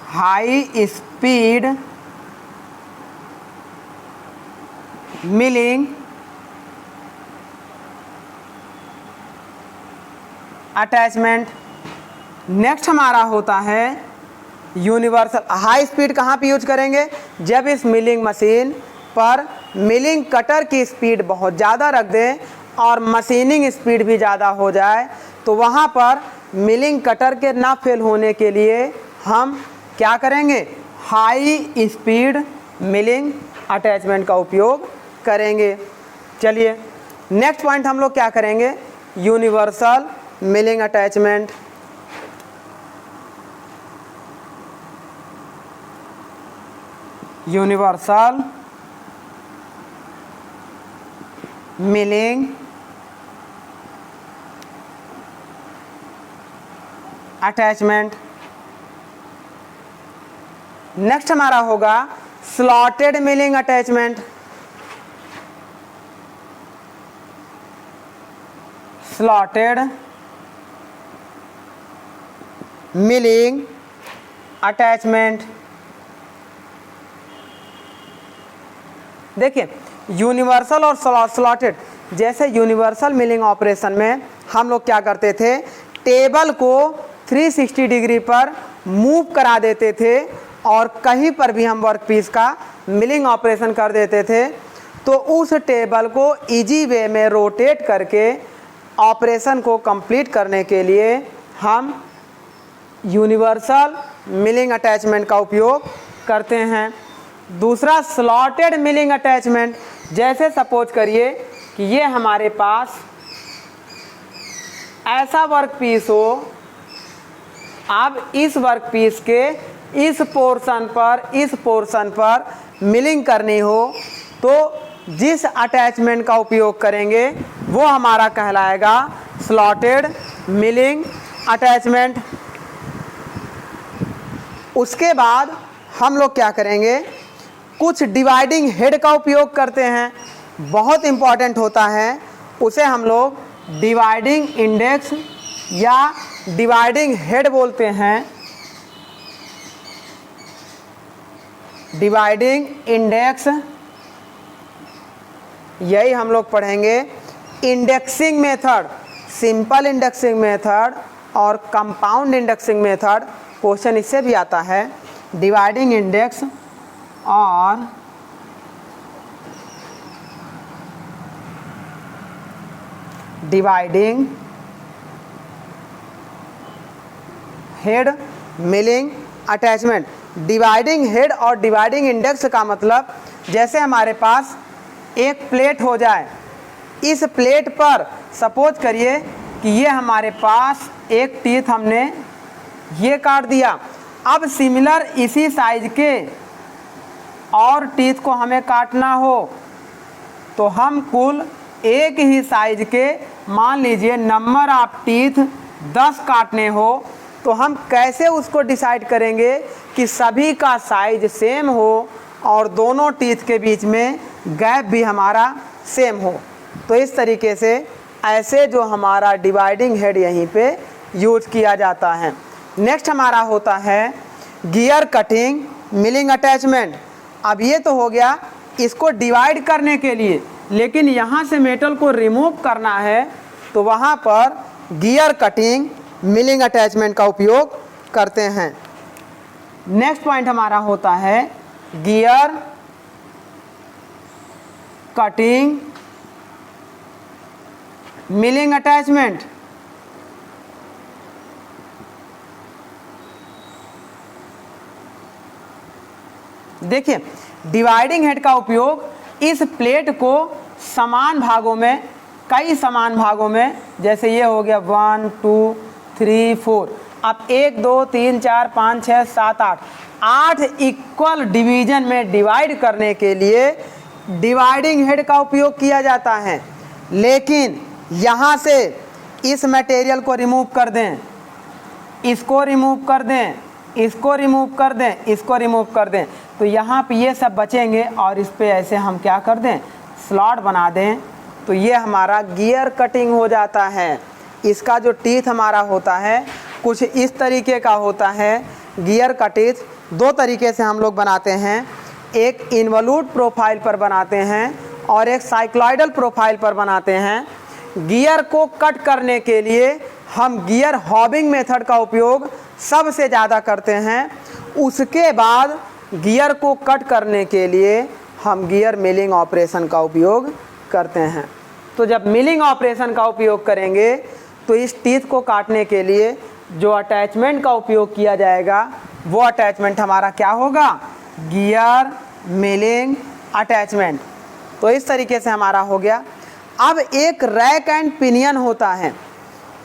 high speed milling attachment. Next हमारा होता है यूनिवर्सल। हाई स्पीड कहाँ पे यूज करेंगे, जब इस मिलिंग मशीन पर मिलिंग कटर की स्पीड बहुत ज़्यादा रख दें और मशीनिंग स्पीड भी ज़्यादा हो जाए, तो वहाँ पर मिलिंग कटर के ना फेल होने के लिए हम क्या करेंगे, हाई स्पीड मिलिंग अटैचमेंट का उपयोग करेंगे। चलिए नेक्स्ट पॉइंट हम लोग क्या करेंगे, universal milling attachment. Universal milling attachment. Next हमारा होगा slotted milling attachment. Slotted milling attachment. देखिए यूनिवर्सल और स्लॉटेड, जैसे यूनिवर्सल मिलिंग ऑपरेशन में हम लोग क्या करते थे, टेबल को 360 डिग्री पर मूव करा देते थे और कहीं पर भी हम वर्क पीस का मिलिंग ऑपरेशन कर देते थे तो उस टेबल को इजी वे में रोटेट करके ऑपरेशन को कंप्लीट करने के लिए हम यूनिवर्सल मिलिंग अटैचमेंट का उपयोग करते हैं। दूसरा स्लॉटेड मिलिंग अटैचमेंट, जैसे सपोज करिए कि ये हमारे पास ऐसा वर्क पीस हो, अब इस वर्क पीस के इस पोर्शन पर मिलिंग करनी हो तो जिस अटैचमेंट का उपयोग करेंगे वो हमारा कहलाएगा स्लॉटेड मिलिंग अटैचमेंट। उसके बाद हम लोग क्या करेंगे, कुछ डिवाइडिंग हेड का उपयोग करते हैं, बहुत इम्पॉर्टेंट होता है, उसे हम लोग डिवाइडिंग इंडेक्स या डिवाइडिंग हेड बोलते हैं। डिवाइडिंग इंडेक्स, यही हम लोग पढ़ेंगे। Indexing method, simple indexing method और कंपाउंड इंडेक्सिंग मेथड, क्वेश्चन इससे भी आता है। डिवाइडिंग इंडेक्स और dividing head, milling attachment. Dividing head और डिवाइडिंग इंडेक्स का मतलब, जैसे हमारे पास एक प्लेट हो जाए, इस प्लेट पर सपोज करिए कि ये हमारे पास एक टीथ हमने ये काट दिया। अब सिमिलर इसी साइज के और टीथ को हमें काटना हो तो हम कुल एक ही साइज के, मान लीजिए नंबर ऑफ टीथ 10 काटने हो, तो हम कैसे उसको डिसाइड करेंगे कि सभी का साइज सेम हो और दोनों टीथ के बीच में गैप भी हमारा सेम हो। तो इस तरीके से ऐसे जो हमारा डिवाइडिंग हेड यहीं पे यूज किया जाता है। नेक्स्ट हमारा होता है गियर कटिंग मिलिंग अटैचमेंट। अब ये तो हो गया इसको डिवाइड करने के लिए, लेकिन यहाँ से मेटल को रिमूव करना है तो वहाँ पर गियर कटिंग मिलिंग अटैचमेंट का उपयोग करते हैं। नेक्स्ट पॉइंट हमारा होता है गियर कटिंग मिलिंग अटैचमेंट। देखिए, डिवाइडिंग हेड का उपयोग इस प्लेट को समान भागों में, कई समान भागों में, जैसे ये हो गया 1 2 3 4, अब 1 2 3 4 5 6 7 8 इक्वल डिवीजन में डिवाइड करने के लिए डिवाइडिंग हेड का उपयोग किया जाता है। लेकिन यहाँ से इस मटेरियल को रिमूव कर दें, इसको रिमूव कर दें, इसको रिमूव कर दें, इसको रिमूव कर दें, तो यहाँ पे ये सब बचेंगे और इस पे ऐसे हम क्या कर दें, स्लॉट बना दें, तो ये हमारा गियर कटिंग हो जाता है। इसका जो टीथ हमारा होता है कुछ इस तरीके का होता है। गियर का टीथ दो तरीके से हम लोग बनाते हैं, एक इन्वॉल्यूट प्रोफाइल पर बनाते हैं और एक साइक्लॉइडल प्रोफाइल पर बनाते हैं। गियर को कट करने के लिए हम गियर हॉबिंग मेथड का उपयोग सबसे ज़्यादा करते हैं। उसके बाद गियर को कट करने के लिए हम गियर मिलिंग ऑपरेशन का उपयोग करते हैं। तो जब मिलिंग ऑपरेशन का उपयोग करेंगे तो इस टीथ को काटने के लिए जो अटैचमेंट का उपयोग किया जाएगा वो अटैचमेंट हमारा क्या होगा, गियर मिलिंग अटैचमेंट। तो इस तरीके से हमारा हो गया। अब एक रैक एंड पिनियन होता है।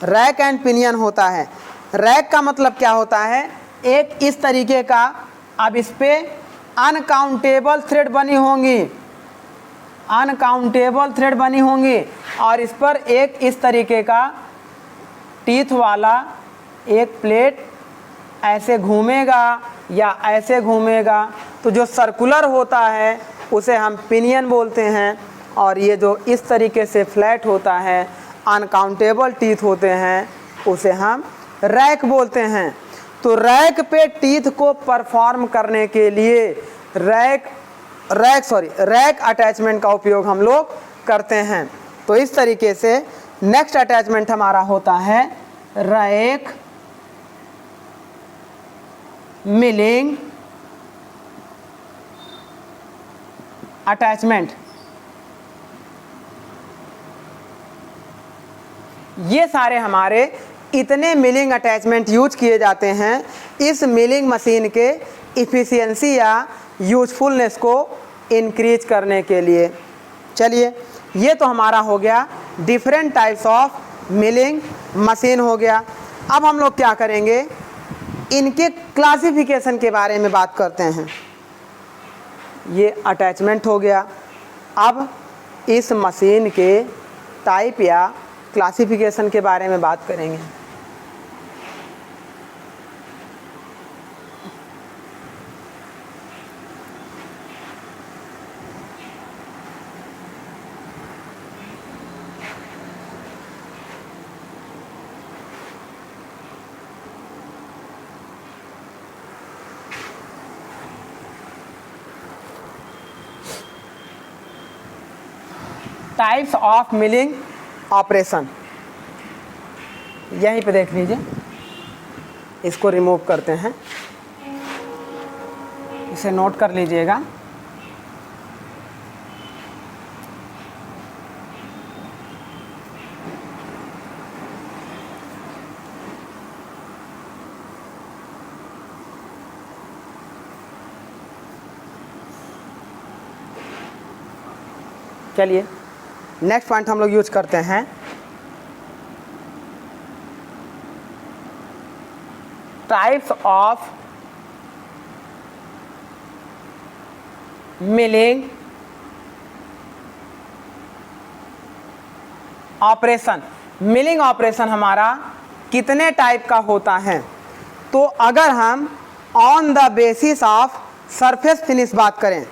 रैक एंड पिनियन होता है। रैक का मतलब क्या होता है, एक इस तरीके का, अब इस पे अनकाउंटेबल थ्रेड बनी होंगी, अनकाउंटेबल थ्रेड बनी होंगी और इस पर एक इस तरीके का टीथ वाला एक प्लेट ऐसे घूमेगा या ऐसे घूमेगा, तो जो सर्कुलर होता है उसे हम पिनियन बोलते हैं और ये जो इस तरीके से फ्लैट होता है, अनकाउंटेबल टीथ होते हैं, उसे हम रैक बोलते हैं। तो रैक पे टीथ को परफॉर्म करने के लिए रैक अटैचमेंट का उपयोग हम लोग करते हैं। तो इस तरीके से नेक्स्ट अटैचमेंट हमारा होता है रैक मिलिंग अटैचमेंट। ये सारे हमारे इतने मिलिंग अटैचमेंट यूज किए जाते हैं इस मिलिंग मशीन के इफ़िशियंसी या यूजफुलनेस को इंक्रीज करने के लिए। चलिए, ये तो हमारा हो गया different types of milling machine हो गया। अब हम लोग क्या करेंगे, इनके क्लासिफिकेशन के बारे में बात करते हैं। ये अटैचमेंट हो गया। अब इस मशीन के टाइप या क्लासिफिकेशन के बारे में बात करेंगे। Types of milling operation. यहीं पे देख लीजिए, इसको रिमूव करते हैं, इसे नोट कर लीजिएगा। चलिए नेक्स्ट पॉइंट हम लोग यूज करते हैं, types of milling operation. Milling operation हमारा कितने टाइप का होता है? तो अगर हम on the basis of surface finish बात करें,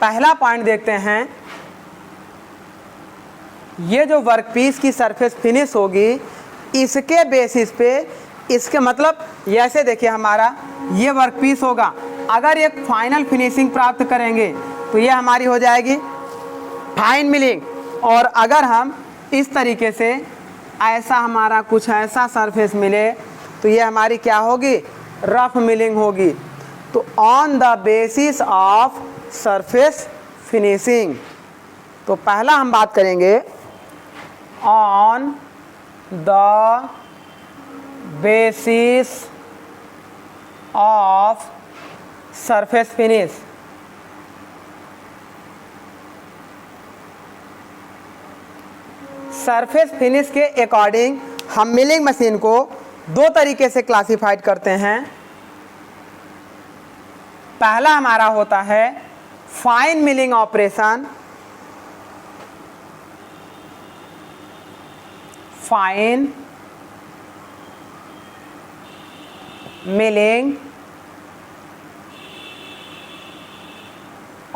पहला पॉइंट देखते हैं, ये जो वर्कपीस की सरफेस फिनिश होगी इसके बेसिस पे, इसके मतलब ऐसे देखिए, हमारा ये वर्कपीस होगा, अगर एक फाइनल फिनिशिंग प्राप्त करेंगे तो ये हमारी हो जाएगी फाइन मिलिंग। और अगर हम इस तरीके से ऐसा हमारा कुछ ऐसा सरफेस मिले तो ये हमारी क्या होगी? रफ मिलिंग होगी। तो on the basis of surface finishing, तो पहला हम बात करेंगे on the basis of surface finish. Surface finish के अकॉर्डिंग हम मिलिंग मशीन को दो तरीके से क्लासिफाइड करते हैं। पहला हमारा होता है fine milling operation, fine milling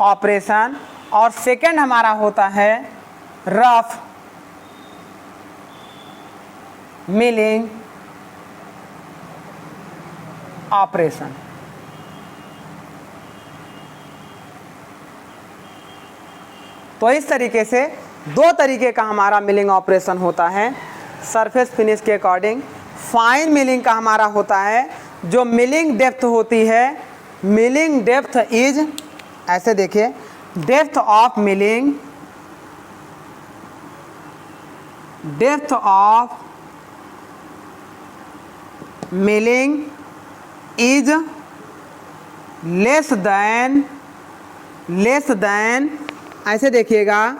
operation, और सेकंड हमारा होता है रफ मिलिंग ऑपरेशन। तो इस तरीके से दो तरीके का हमारा मिलिंग ऑपरेशन होता है सरफेस फिनिश के अकॉर्डिंग। फाइन मिलिंग का हमारा होता है जो मिलिंग डेप्थ होती है, मिलिंग डेप्थ इज, ऐसे देखिए, depth of milling, depth of milling is less than, ऐसे देखिएगा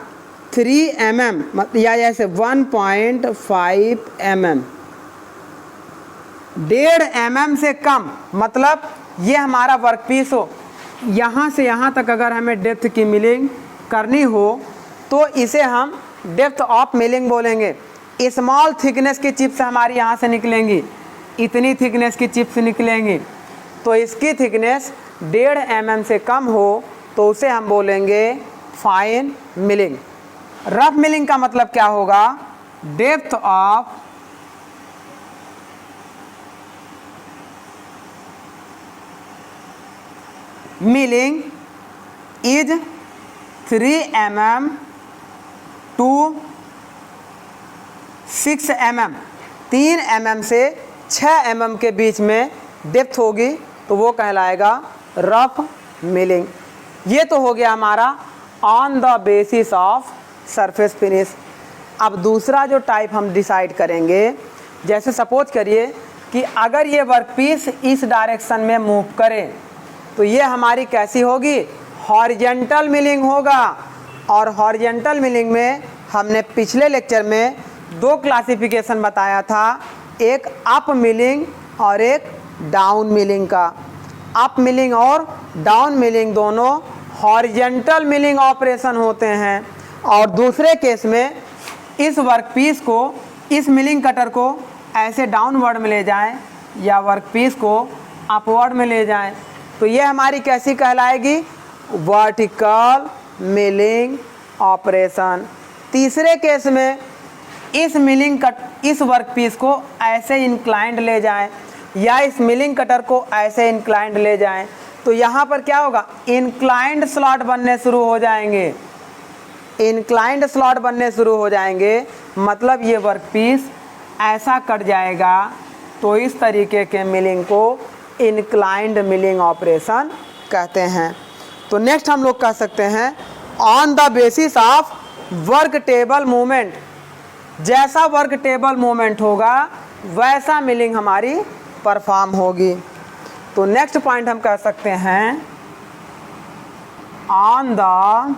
3 mm या जैसे 1.5 mm, 1.5 mm से कम, मतलब ये हमारा वर्कपीस हो, यहाँ से यहाँ तक अगर हमें डेप्थ की मिलिंग करनी हो तो इसे हम डेप्थ ऑफ मिलिंग बोलेंगे। स्मॉल थिकनेस की चिप्स हमारी यहाँ से निकलेंगी, इतनी थिकनेस की चिप्स निकलेंगी, तो इसकी थिकनेस 1.5 mm से कम हो तो उसे हम बोलेंगे फाइन मिलिंग। रफ मिलिंग का मतलब क्या होगा? Depth of milling is 3 mm to 6 mm, 3 mm से 6 mm के बीच में डेप्थ होगी तो वो कहलाएगा रफ मिलिंग। ये तो हो गया हमारा on the basis of surface finish. अब दूसरा जो टाइप हम डिसाइड करेंगे, जैसे सपोज करिए कि अगर ये वर्कपीस इस डायरेक्शन में मूव करे तो ये हमारी कैसी होगी? हॉरिजेंटल मिलिंग होगा। और हॉरिजेंटल मिलिंग में हमने पिछले लेक्चर में दो क्लासिफिकेशन बताया था, एक अप मिलिंग और एक डाउन मिलिंग का। अप मिलिंग और डाउन मिलिंग दोनों हॉरिजेंटल मिलिंग ऑपरेशन होते हैं, और दूसरे केस में इस वर्कपीस को, इस मिलिंग कटर को ऐसे डाउनवर्ड में ले जाएं या वर्कपीस को अपवर्ड में ले जाएं तो ये हमारी कैसी कहलाएगी? Vertical milling operation. तीसरे केस में इस वर्कपीस को ऐसे इंक्लाइंड ले जाएं या इस मिलिंग कटर को ऐसे इंक्लाइंड ले जाएं तो यहाँ पर क्या होगा? इंक्लाइंड स्लॉट बनने शुरू हो जाएंगे। इंक्लाइंड स्लॉट बनने शुरू हो जाएंगे, मतलब ये वर्कपीस ऐसा कट जाएगा। तो इस तरीके के मिलिंग को इंक्लाइंड मिलिंग ऑपरेशन कहते हैं। तो नेक्स्ट हम लोग कह सकते हैं on the basis of work table movement, जैसा वर्क टेबल मूवमेंट होगा वैसा मिलिंग हमारी परफॉर्म होगी। तो नेक्स्ट पॉइंट हम कह सकते हैं on the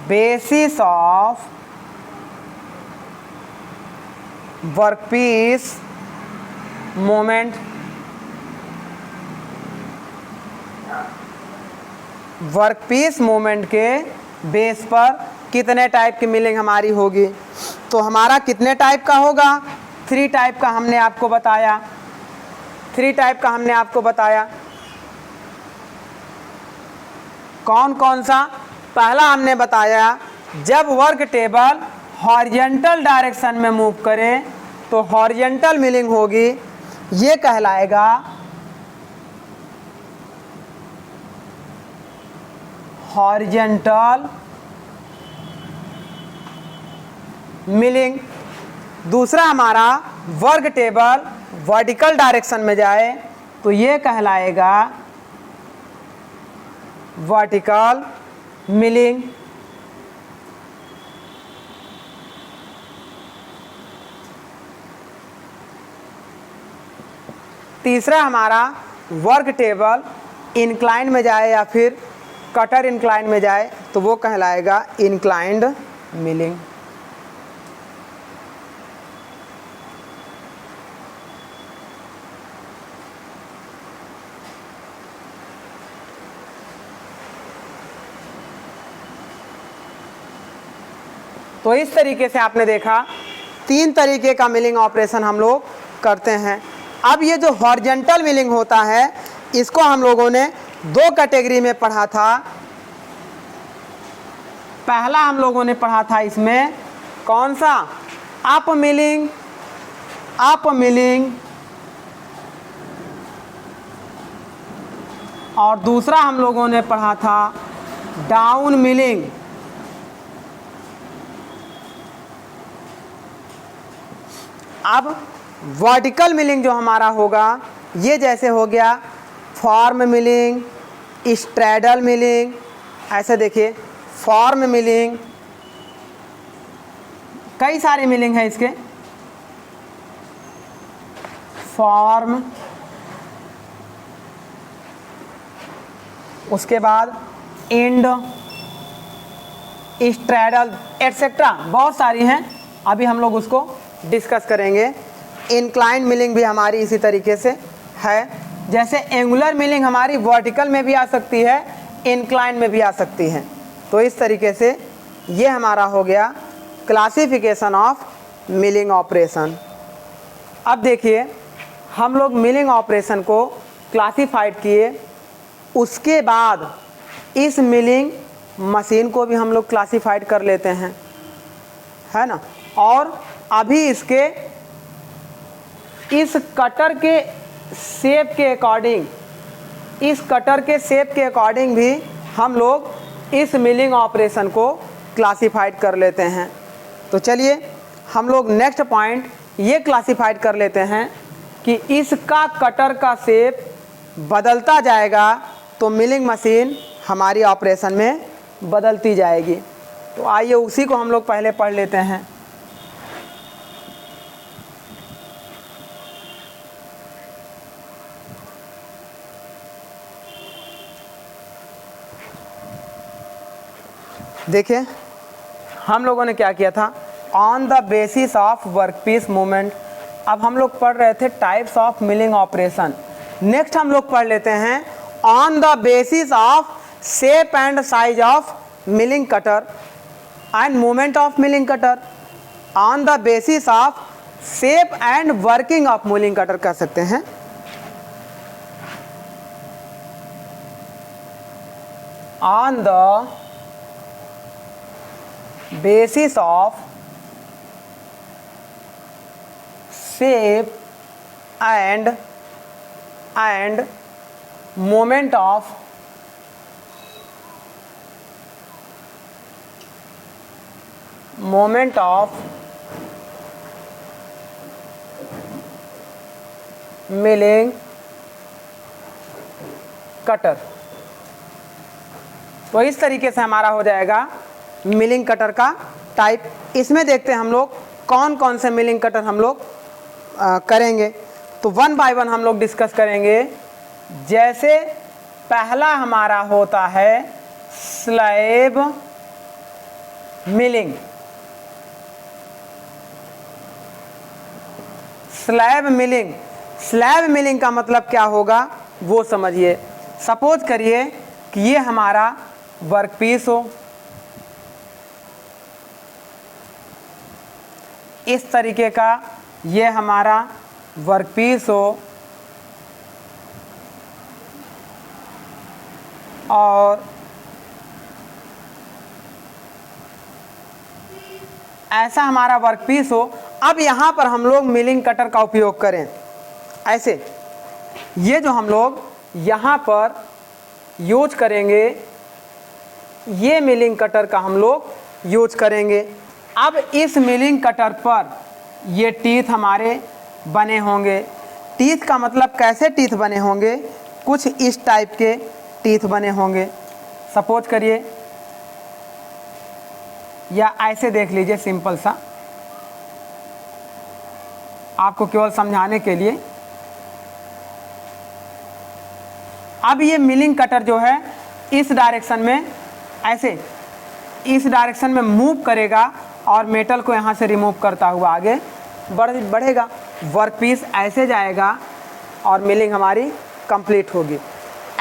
basis of workpiece movement, workpiece movement के बेस पर कितने टाइप की मिलिंग हमारी होगी। तो हमारा कितने टाइप का होगा, 3 टाइप का हमने आपको बताया, 3 टाइप का हमने आपको बताया। कौन कौन सा? पहला हमने बताया जब वर्क टेबल हॉरिजॉन्टल डायरेक्शन में मूव करे तो हॉरिजॉन्टल मिलिंग होगी, ये कहलाएगा हॉरिजॉन्टल मिलिंग। दूसरा हमारा वर्क टेबल वर्टिकल डायरेक्शन में जाए तो ये कहलाएगा वर्टिकल मिलिंग। तीसरा हमारा वर्क टेबल इंक्लाइन में जाए या फिर कटर इंक्लाइन में जाए तो वो कहलाएगा इंक्लाइंड मिलिंग। तो इस तरीके से आपने देखा 3 तरीके का मिलिंग ऑपरेशन हम लोग करते हैं। अब ये जो हॉरिजॉन्टल मिलिंग होता है इसको हम लोगों ने 2 कैटेगरी में पढ़ा था। पहला हम लोगों ने पढ़ा था इसमें कौन सा, अप मिलिंग, अप मिलिंग, और दूसरा हम लोगों ने पढ़ा था डाउन मिलिंग। अब वर्टिकल मिलिंग जो हमारा होगा ये जैसे हो गया फॉर्म मिलिंग, स्ट्रैडल मिलिंग, ऐसे देखिए फॉर्म मिलिंग, कई सारे मिलिंग है इसके, फॉर्म, उसके बाद एंड, स्ट्रैडल एटसेट्रा, बहुत सारी हैं, अभी हम लोग उसको डिस्कस करेंगे। इंक्लाइन मिलिंग भी हमारी इसी तरीके से है, जैसे एंगुलर मिलिंग हमारी वर्टिकल में भी आ सकती है, इंक्लाइन में भी आ सकती है। तो इस तरीके से ये हमारा हो गया क्लासिफिकेशन ऑफ मिलिंग ऑपरेशन। अब देखिए हम लोग मिलिंग ऑपरेशन को क्लासिफाइड किए, उसके बाद इस मिलिंग मशीन को भी हम लोग क्लासिफाइड कर लेते हैं, है ना। और अभी इसके इस कटर के शेप के अकॉर्डिंग, इस कटर के शेप के अकॉर्डिंग भी हम लोग इस मिलिंग ऑपरेशन को क्लासिफाइड कर लेते हैं। तो चलिए हम लोग नेक्स्ट पॉइंट ये क्लासिफाइड कर लेते हैं कि इसका कटर का शेप बदलता जाएगा तो मिलिंग मशीन हमारी ऑपरेशन में बदलती जाएगी। तो आइए उसी को हम लोग पहले पढ़ लेते हैं। देखिए हम लोगों ने क्या किया था, on the basis of workpiece movement. अब हम लोग पढ़ रहे थे types of milling operation. Next हम लोग पढ़ लेते हैं on the basis of shape and size of milling cutter and movement of milling cutter. On the basis of shape and working of milling cutter कह सकते हैं। On the basis of shape and moment of moment of milling cutter. तो इस तरीके से हमारा हो जाएगा मिलिंग कटर का टाइप। इसमें देखते हैं हम लोग कौन कौन से मिलिंग कटर हम लोग करेंगे। तो वन बाय वन हम लोग डिस्कस करेंगे। जैसे पहला हमारा होता है slab milling. Slab milling, slab milling का मतलब क्या होगा वो समझिए। सपोज करिए कि ये हमारा वर्कपीस हो, इस तरीके का ये हमारा वर्कपीस हो, और ऐसा हमारा वर्कपीस हो। अब यहाँ पर हम लोग मिलिंग कटर का उपयोग करें। ऐसे ये जो हम लोग यहाँ पर यूज करेंगे, ये मिलिंग कटर का हम लोग यूज करेंगे। अब इस मिलिंग कटर पर ये टीथ हमारे बने होंगे। टीथ का मतलब कैसे टीथ बने होंगे, कुछ इस टाइप के टीथ बने होंगे। सपोज करिए या ऐसे देख लीजिए, सिंपल सा आपको केवल समझाने के लिए। अब ये मिलिंग कटर जो है इस डायरेक्शन में, ऐसे इस डायरेक्शन में मूव करेगा और मेटल को यहाँ से रिमूव करता हुआ आगे बढ़ेगा। वर्कपीस ऐसे जाएगा और मिलिंग हमारी कंप्लीट होगी।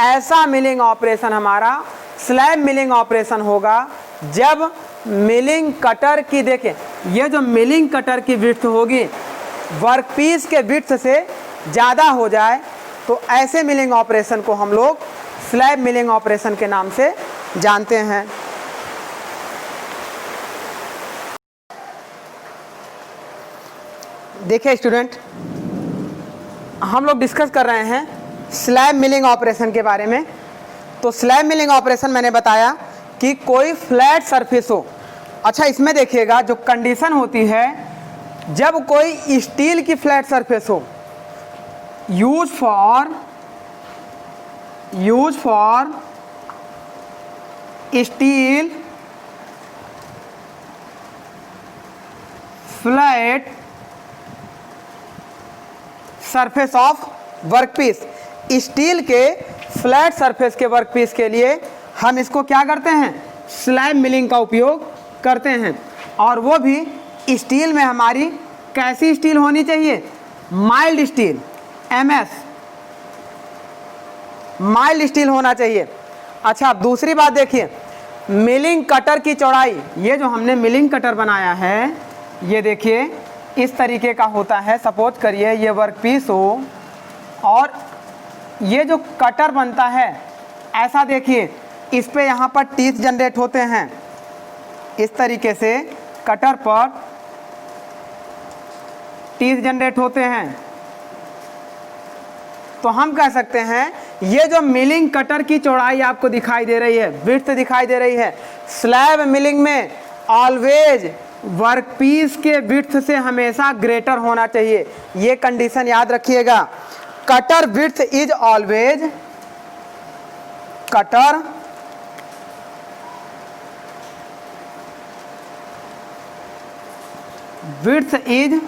ऐसा मिलिंग ऑपरेशन हमारा स्लैब मिलिंग ऑपरेशन होगा जब मिलिंग कटर की, देखें ये जो मिलिंग कटर की विड्थ होगी वर्कपीस के विड्थ से ज़्यादा हो जाए, तो ऐसे मिलिंग ऑपरेशन को हम लोग स्लैब मिलिंग ऑपरेशन के नाम से जानते हैं। देखिए स्टूडेंट, हम लोग डिस्कस कर रहे हैं स्लैब मिलिंग ऑपरेशन के बारे में। तो स्लैब मिलिंग ऑपरेशन मैंने बताया कि कोई फ्लैट सरफेस हो। अच्छा, इसमें देखिएगा जो कंडीशन होती है, जब कोई स्टील की फ्लैट सरफेस हो, use for steel flat surface of workpiece. Steel के फ्लैट सरफेस के वर्कपीस के लिए हम इसको क्या करते हैं, स्लैब मिलिंग का उपयोग करते हैं। और वो भी स्टील में हमारी कैसी स्टील होनी चाहिए, mild steel, MS mild steel होना चाहिए। अच्छा, अब दूसरी बात देखिए, मिलिंग कटर की चौड़ाई, ये जो हमने मिलिंग कटर बनाया है ये देखिए इस तरीके का होता है। सपोज करिए ये वर्कपीस हो और ये जो कटर बनता है ऐसा, देखिए इस पे यहाँ पर टीथ जनरेट होते हैं। इस तरीके से कटर पर टीथ जनरेट होते हैं। तो हम कह सकते हैं ये जो मिलिंग कटर की चौड़ाई आपको दिखाई दे रही है, विड्थ दिखाई दे रही है, स्लैब मिलिंग में ऑलवेज वर्कपीस के विड्थ से हमेशा ग्रेटर होना चाहिए। ये कंडीशन याद रखिएगा। Cutter width is always, cutter width is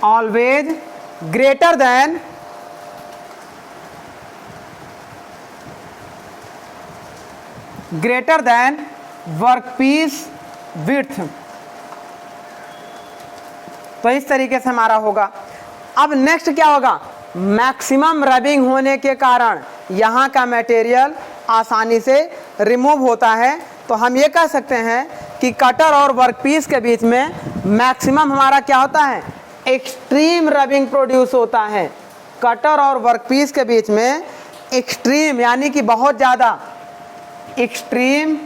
always greater than workpiece width. तो इस तरीके से हमारा होगा। अब नेक्स्ट क्या होगा, मैक्सिमम रबिंग होने के कारण यहाँ का मटेरियल आसानी से रिमूव होता है। तो हम ये कह सकते हैं कि कटर और वर्कपीस के बीच में मैक्सिमम हमारा क्या होता है, एक्सट्रीम रबिंग प्रोड्यूस होता है। कटर और वर्कपीस के बीच में एक्सट्रीम यानी कि बहुत ज़्यादा extreme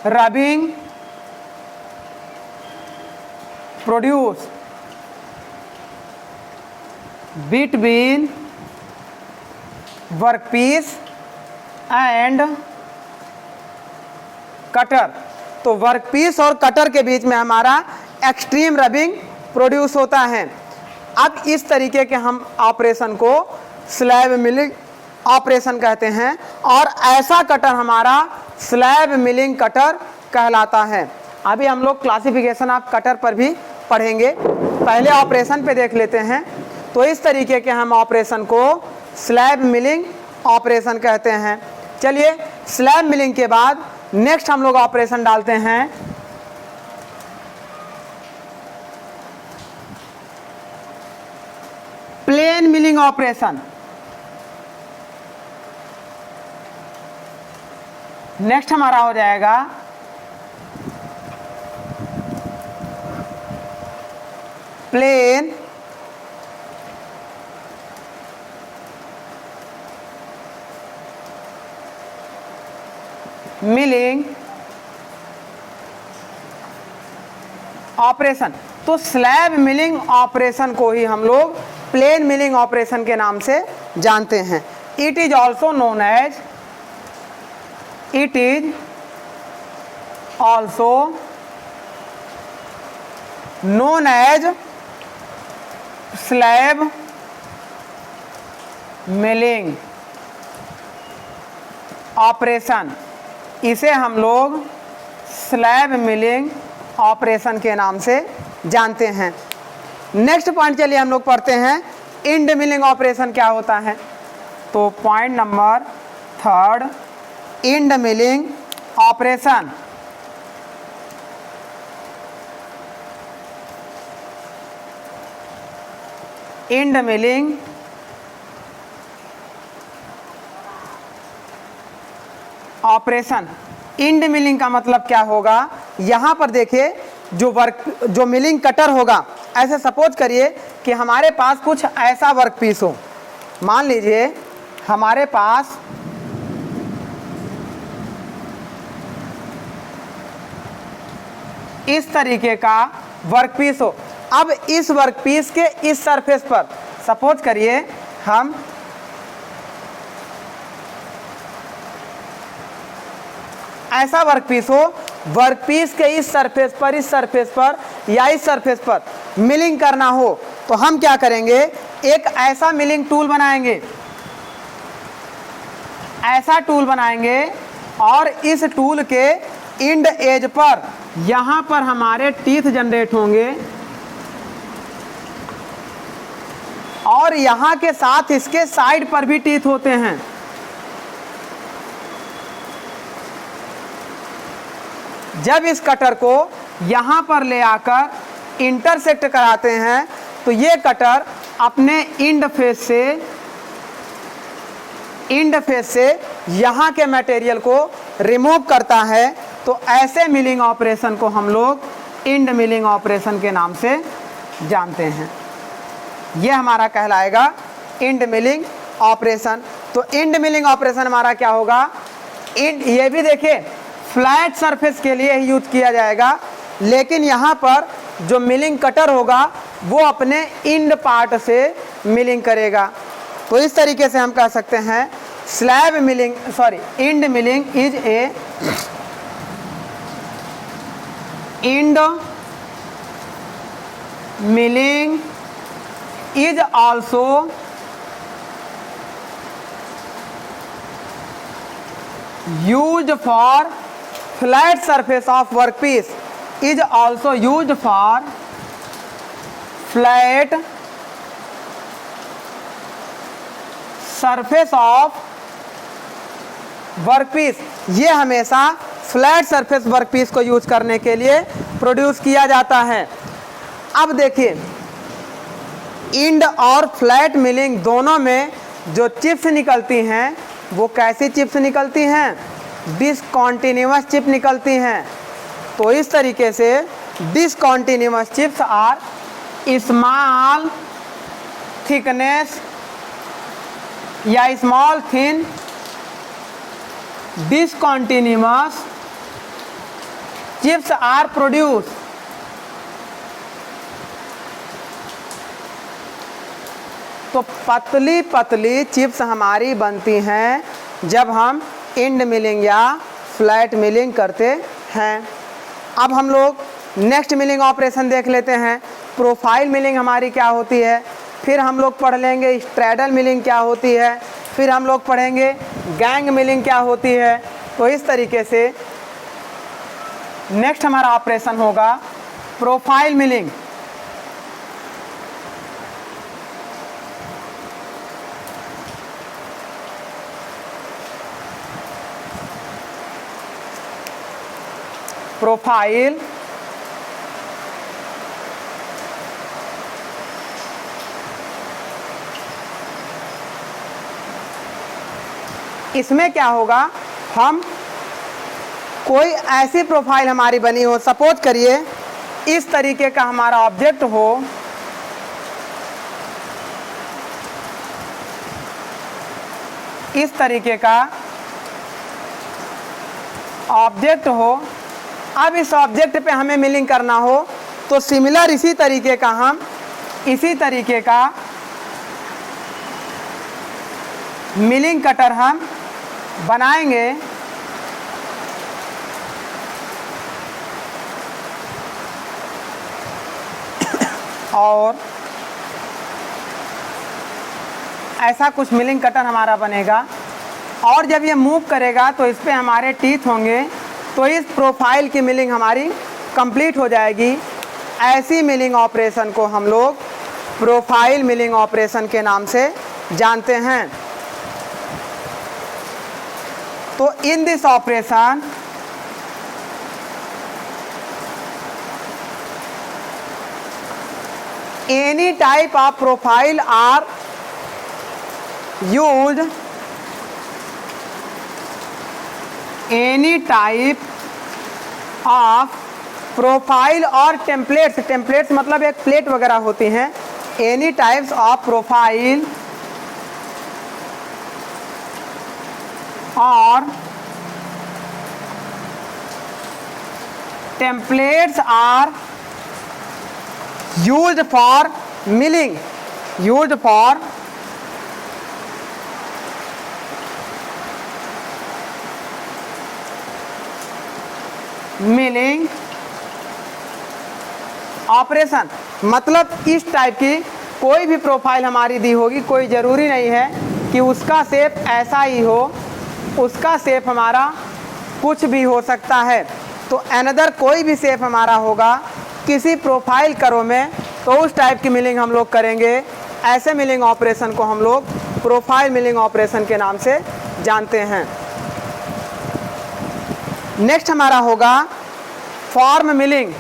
rubbing produce between workpiece and cutter. तो वर्कपीस और कटर के बीच में हमारा एक्सट्रीम रबिंग प्रोड्यूस होता है। अब इस तरीके के हम ऑपरेशन को स्लैब मिलिंग ऑपरेशन कहते हैं और ऐसा कटर हमारा स्लैब मिलिंग कटर कहलाता है। अभी हम लोग क्लासिफिकेशन ऑफ कटर पर भी पढ़ेंगे, पहले ऑपरेशन पे देख लेते हैं। तो इस तरीके के हम ऑपरेशन को स्लैब मिलिंग ऑपरेशन कहते हैं। चलिए, स्लैब मिलिंग के बाद नेक्स्ट हम लोग ऑपरेशन डालते हैं प्लेन मिलिंग ऑपरेशन। नेक्स्ट हमारा हो जाएगा प्लेन मिलिंग ऑपरेशन। तो स्लैब मिलिंग ऑपरेशन को ही हम लोग प्लेन मिलिंग ऑपरेशन के नाम से जानते हैं। It is also known as slab milling operation. इसे हम लोग स्लैब मिलिंग ऑपरेशन के नाम से जानते हैं। नेक्स्ट पॉइंट चलिए हम लोग पढ़ते हैं इंड मिलिंग ऑपरेशन क्या होता है। तो point number 3, end milling operation. End milling operation. End milling का मतलब क्या होगा, यहाँ पर देखिए जो मिलिंग कटर होगा, ऐसे सपोज करिए कि हमारे पास कुछ ऐसा वर्क पीस हो। मान लीजिए हमारे पास इस तरीके का वर्क पीस हो। अब इस वर्क पीस के इस सरफेस पर सपोज करिए हम ऐसा वर्कपीस हो, वर्कपीस के इस सरफेस पर या इस सरफेस पर मिलिंग करना हो, तो हम क्या करेंगे, एक ऐसा मिलिंग टूल बनाएंगे, ऐसा टूल बनाएंगे और इस टूल के इंड एज पर यहाँ पर हमारे टीथ जनरेट होंगे और यहाँ के साथ इसके साइड पर भी टीथ होते हैं। जब इस कटर को यहाँ पर ले आकर इंटरसेक्ट कराते हैं तो ये कटर अपने इंड फेस से यहाँ के मटेरियल को रिमूव करता है। तो ऐसे मिलिंग ऑपरेशन को हम लोग इंड मिलिंग ऑपरेशन के नाम से जानते हैं। ये हमारा कहलाएगा इंड मिलिंग ऑपरेशन। तो इंड मिलिंग ऑपरेशन हमारा क्या होगा, ये भी देखिए फ्लैट सरफेस के लिए ही यूज किया जाएगा, लेकिन यहाँ पर जो मिलिंग कटर होगा वो अपने इंड पार्ट से मिलिंग करेगा। तो इस तरीके से हम कह सकते हैं end milling is a end milling is also used for flat surface of workpiece, is also used for flat surface of workpiece. ये हमेशा फ्लैट सरफेस वर्कपीस को यूज करने के लिए प्रोड्यूस किया जाता है। अब देखिए इंड और फ्लैट मिलिंग दोनों में जो चिप्स निकलती हैं वो कैसी चिप्स निकलती हैं, डिसकंटिन्यूअस चिप निकलती हैं। तो इस तरीके से discontinuous chips are small thickness या small thin discontinuous chips are produced। तो पतली पतली चिप्स हमारी बनती हैं जब हम इंड मिलिंग या फ्लैट मिलिंग करते हैं। अब हम लोग नेक्स्ट मिलिंग ऑपरेशन देख लेते हैं। प्रोफाइल मिलिंग हमारी क्या होती है, फिर हम लोग पढ़ लेंगे स्ट्रैडल मिलिंग क्या होती है, फिर हम लोग पढ़ेंगे गैंग मिलिंग क्या होती है। तो इस तरीके से नेक्स्ट हमारा ऑपरेशन होगा प्रोफाइल मिलिंग। प्रोफाइल इसमें क्या होगा, हम कोई ऐसी प्रोफाइल हमारी बनी हो, सपोज करिए इस तरीके का हमारा ऑब्जेक्ट हो, इस तरीके का ऑब्जेक्ट हो। अब इस ऑब्जेक्ट पे हमें मिलिंग करना हो तो सिमिलर इसी तरीके का हम इसी तरीके का मिलिंग कटर हम बनाएंगे। और ऐसा कुछ मिलिंग कटर हमारा बनेगा और जब ये मूव करेगा तो इस पे हमारे टीथ होंगे, तो इस प्रोफाइल की मिलिंग हमारी कंप्लीट हो जाएगी। ऐसी मिलिंग ऑपरेशन को हम लोग प्रोफाइल मिलिंग ऑपरेशन के नाम से जानते हैं। तो in this operation any type of profile are used, any type of profile और टेम्पलेट्स, टेम्पलेट्स मतलब एक प्लेट वगैरह होती हैं। एनी टाइप्स ऑफ प्रोफाइल और templates are used for milling, used for milling operation. मतलब इस टाइप की कोई भी प्रोफाइल हमारी दी होगी, कोई ज़रूरी नहीं है कि उसका शेप ऐसा ही हो, उसका शेप हमारा कुछ भी हो सकता है। तो अनदर कोई भी शेप हमारा होगा किसी प्रोफाइल करो में, तो उस टाइप की मिलिंग हम लोग करेंगे। ऐसे मिलिंग ऑपरेशन को हम लोग प्रोफाइल मिलिंग ऑपरेशन के नाम से जानते हैं। नेक्स्ट हमारा होगा फॉर्म मिलिंग।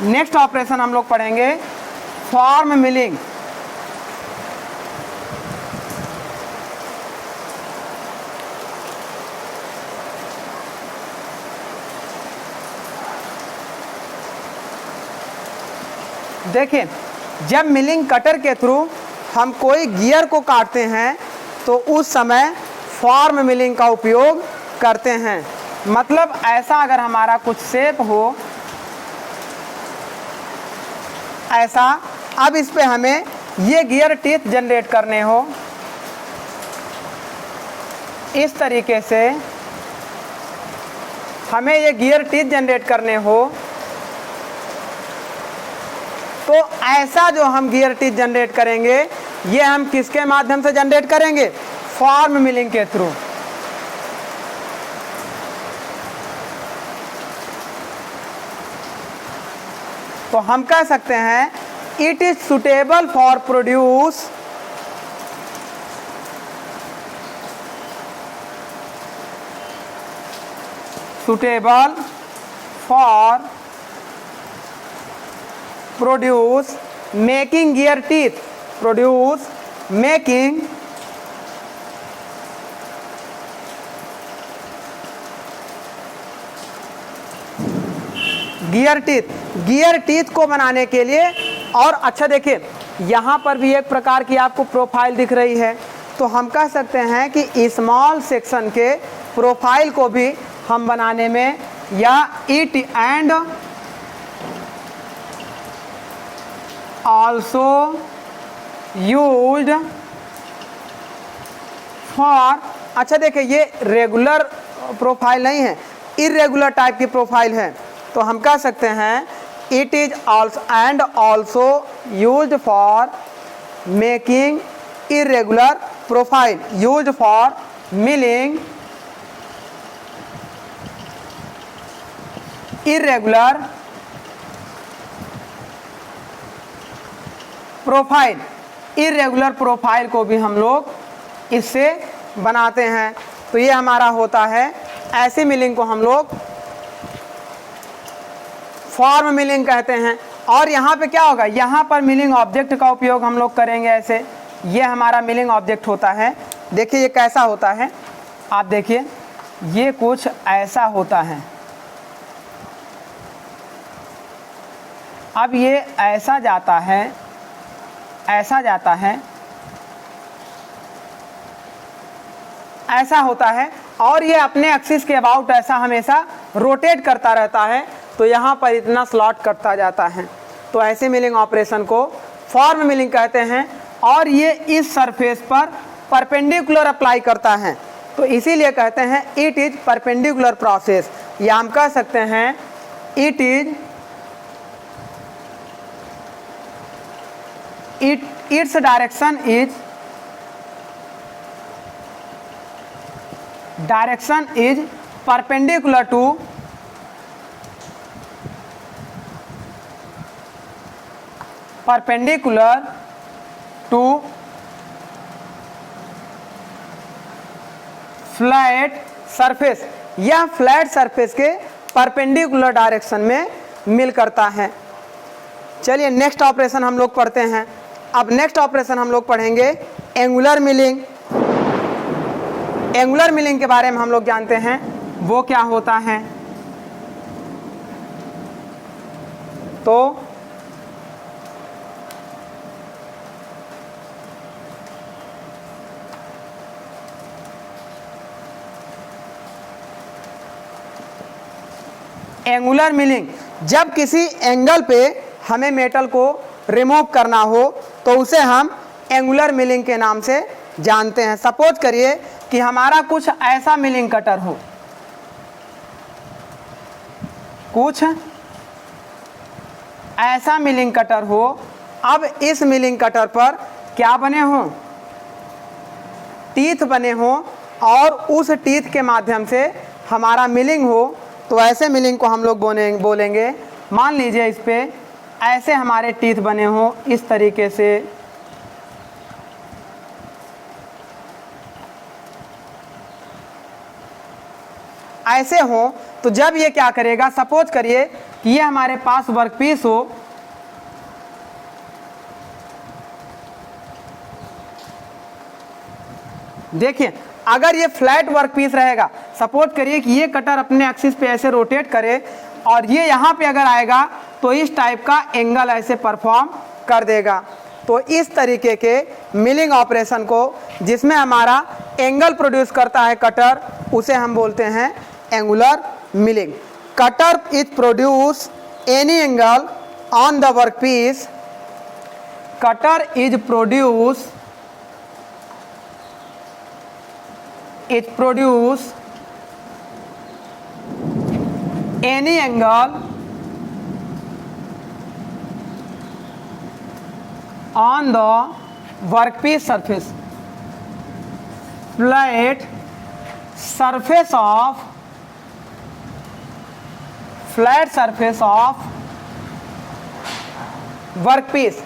नेक्स्ट ऑपरेशन हम लोग पढ़ेंगे फॉर्म मिलिंग। देखिए, जब मिलिंग कटर के थ्रू हम कोई गियर को काटते हैं तो उस समय फॉर्म मिलिंग का उपयोग करते हैं। मतलब ऐसा अगर हमारा कुछ शेप हो ऐसा, अब इस पे हमें ये गियर टीथ जनरेट करने हो, इस तरीके से हमें ये गियर टीथ जनरेट करने हो, तो ऐसा जो हम गियर टीथ जनरेट करेंगे ये हम किसके माध्यम से जनरेट करेंगे, फॉर्म मिलिंग के थ्रू। तो हम कह सकते हैं it is suitable for produce suitable for produce making gear teeth, produce making gear teeth. Gear teeth को बनाने के लिए, और अच्छा देखिए यहाँ पर भी एक प्रकार की आपको प्रोफाइल दिख रही है, तो हम कह सकते हैं कि स्मॉल सेक्शन के प्रोफाइल को भी हम बनाने में, या it and also used for, अच्छा देखिए ये रेगुलर प्रोफाइल नहीं है, इरेगुलर टाइप की प्रोफाइल है, तो हम कह सकते हैं it is also and also used for making irregular profile, used for milling irregular profile. Irregular profile को भी हम लोग इससे बनाते हैं। तो ये हमारा होता है, ऐसी मिलिंग को हम लोग फॉर्म मिलिंग कहते हैं। और यहाँ पे क्या होगा, यहाँ पर मिलिंग ऑब्जेक्ट का उपयोग हम लोग करेंगे ऐसे, ये हमारा मिलिंग ऑब्जेक्ट होता है। देखिए ये कैसा होता है, आप देखिए ये कुछ ऐसा होता है। अब ये ऐसा जाता है, ऐसा जाता है, ऐसा होता है, और ये अपने एक्सिस के अबाउट ऐसा हमेशा रोटेट करता रहता है, तो यहाँ पर इतना स्लॉट करता जाता है। तो ऐसे मिलिंग ऑपरेशन को फॉर्म मिलिंग कहते हैं। और ये इस सरफेस पर परपेंडिकुलर अप्लाई करता है, तो इसीलिए कहते हैं इट इज परपेंडिकुलर प्रोसेस, या हम कह सकते हैं it is its direction is perpendicular to flat surface, यह फ्लैट सरफेस के परपेंडिकुलर डायरेक्शन में मिल करता है। चलिए नेक्स्ट ऑपरेशन हम लोग पढ़ते हैं। अब नेक्स्ट ऑपरेशन हम लोग पढ़ेंगे एंगुलर मिलिंग। एंगुलर मिलिंग के बारे में हम लोग जानते हैं वो क्या होता है। तो एंगुलर मिलिंग, जब किसी एंगल पे हमें मेटल को रिमूव करना हो तो उसे हम एंगुलर मिलिंग के नाम से जानते हैं। सपोज करिए कि हमारा कुछ ऐसा मिलिंग कटर हो, कुछ ऐसा मिलिंग कटर हो। अब इस मिलिंग कटर पर क्या बने हों, टीथ बने हों, और उस टीथ के माध्यम से हमारा मिलिंग हो, तो ऐसे मिलिंग को हम लोग बोलेंगे। मान लीजिए इस पे ऐसे हमारे टीथ बने हों, इस तरीके से, ऐसे हो, तो जब ये क्या करेगा, सपोज करिए कि ये हमारे पास वर्कपीस हो, देखिए अगर ये फ्लैट वर्कपीस रहेगा, सपोज करिए कि ये कटर अपने एक्सिस पे ऐसे रोटेट करे और ये यहाँ पे अगर आएगा तो इस टाइप का एंगल ऐसे परफॉर्म कर देगा। तो इस तरीके के मिलिंग ऑपरेशन को, जिसमें हमारा एंगल प्रोड्यूस करता है कटर, उसे हम बोलते हैं angular milling. Cutter is produce any angle on the workpiece, cutter is produce any angle on the workpiece surface, flat surface of workpiece.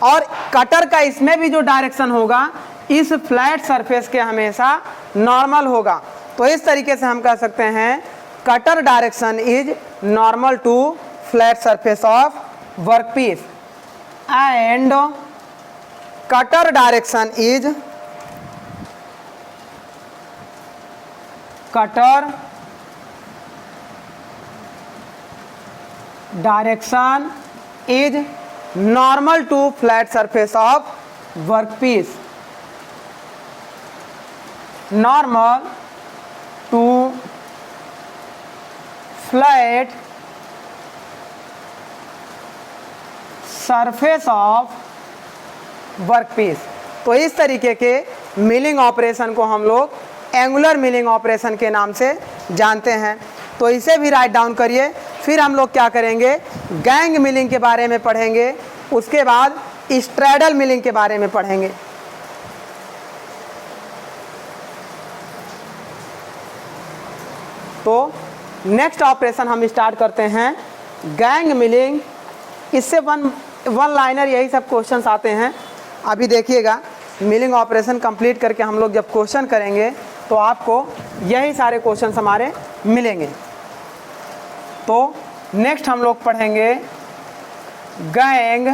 और कटर का इसमें भी जो डायरेक्शन होगा इस फ्लैट सरफेस के हमेशा नॉर्मल होगा। तो इस तरीके से हम कह सकते हैं cutter direction is normal to flat surface of workpiece, and cutter direction is normal to flat surface of workpiece, normal to flat surface of workpiece. तो इस तरीके के मिलिंग ऑपरेशन को हम लोग एंगुलर मिलिंग ऑपरेशन के नाम से जानते हैं। तो इसे भी राइट डाउन करिए। फिर हम लोग क्या करेंगे, गैंग मिलिंग के बारे में पढ़ेंगे, उसके बाद स्ट्रैडल मिलिंग के बारे में पढ़ेंगे। तो नेक्स्ट ऑपरेशन हम स्टार्ट करते हैं गैंग मिलिंग। इससे वन लाइनर यही सब क्वेश्चंस आते हैं। अभी देखिएगा, मिलिंग ऑपरेशन कंप्लीट करके हम लोग जब क्वेश्चन करेंगे तो आपको यही सारे क्वेश्चंस हमारे मिलेंगे। तो नेक्स्ट हम लोग पढ़ेंगे गैंग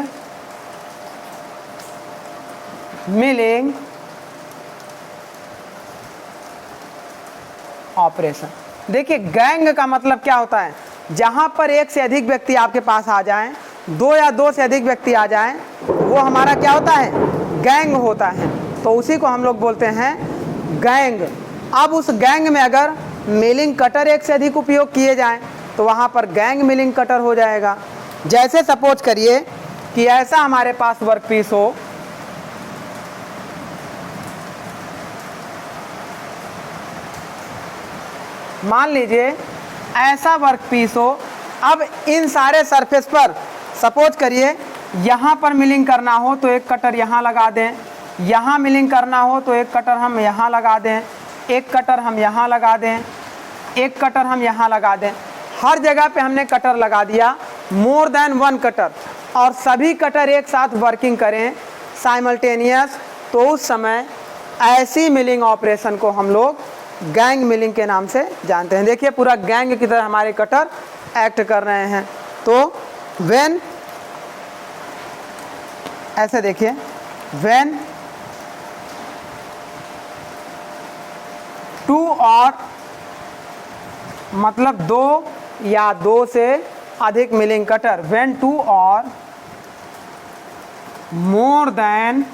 मिलिंग ऑपरेशन। देखिए, गैंग का मतलब क्या होता है, जहां पर एक से अधिक व्यक्ति आपके पास आ जाएं, दो या दो से अधिक व्यक्ति आ जाएं, वो हमारा क्या होता है, गैंग होता है। तो उसी को हम लोग बोलते हैं गैंग। अब उस गैंग में अगर मिलिंग कटर एक से अधिक उपयोग किए जाएं तो वहाँ पर गैंग मिलिंग कटर हो जाएगा। जैसे सपोज करिए कि ऐसा हमारे पास वर्कपीस हो, मान लीजिए ऐसा वर्कपीस हो। अब इन सारे सरफेस पर सपोज करिए यहाँ पर मिलिंग करना हो तो एक कटर यहाँ लगा दें, यहाँ मिलिंग करना हो तो एक कटर हम यहाँ लगा दें, एक कटर हम यहाँ लगा दें, एक कटर हम यहाँ लगा दें। हर जगह पे हमने कटर लगा दिया, मोर देन वन कटर, और सभी कटर एक साथ वर्किंग करें साइमल्टेनियस, तो उस समय ऐसी मिलिंग ऑपरेशन को हम लोग गैंग मिलिंग के नाम से जानते हैं। देखिए, पूरा गैंग की तरह हमारे कटर एक्ट कर रहे हैं। तो व्हेन, ऐसे देखिए, व्हेन टू और मतलब दो या दो से अधिक मिलिंग कटर, व्हेन टू और more than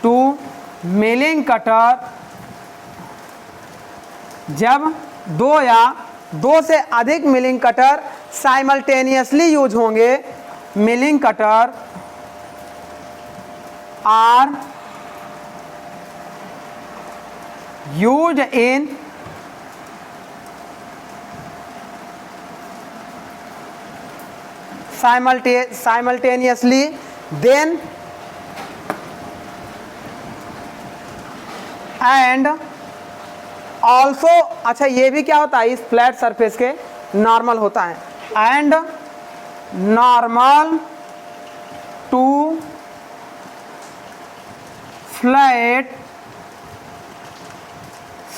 two milling cutter, जब दो या दो से अधिक मिलिंग कटर साइमल्टेनियसली यूज होंगे, milling cutter are use in simultaneously, then and also, अच्छा ये भी क्या होता है, इस फ्लैट सरफेस के नॉर्मल होता है, and normal to flat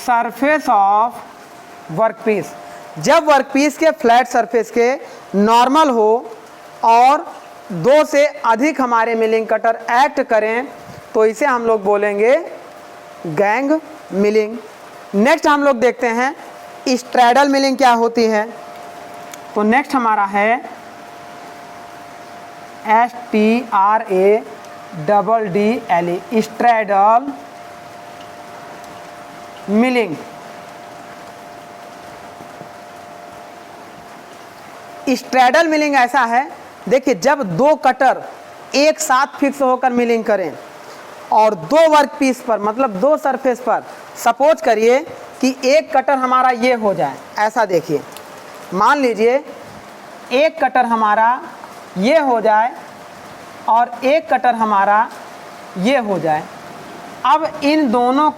surface of workpiece. जब वर्कपीस के फ्लैट सरफेस के नॉर्मल हो और दो से अधिक हमारे मिलिंग कटर एक्ट करें तो इसे हम लोग बोलेंगे गैंग मिलिंग। नेक्स्ट हम लोग देखते हैं स्ट्रैडल मिलिंग क्या होती है। तो नेक्स्ट हमारा है STRADDLE, straddle milling. Straddle milling ऐसा है, देखिए, जब दो कटर एक साथ फिक्स होकर मिलिंग करें और दो वर्क पीस पर, मतलब दो सरफेस पर, सपोज करिए कि एक कटर हमारा ये हो जाए, ऐसा देखिए, मान लीजिए एक कटर हमारा ये हो जाए और एक कटर हमारा ये हो जाए। अब इन दोनों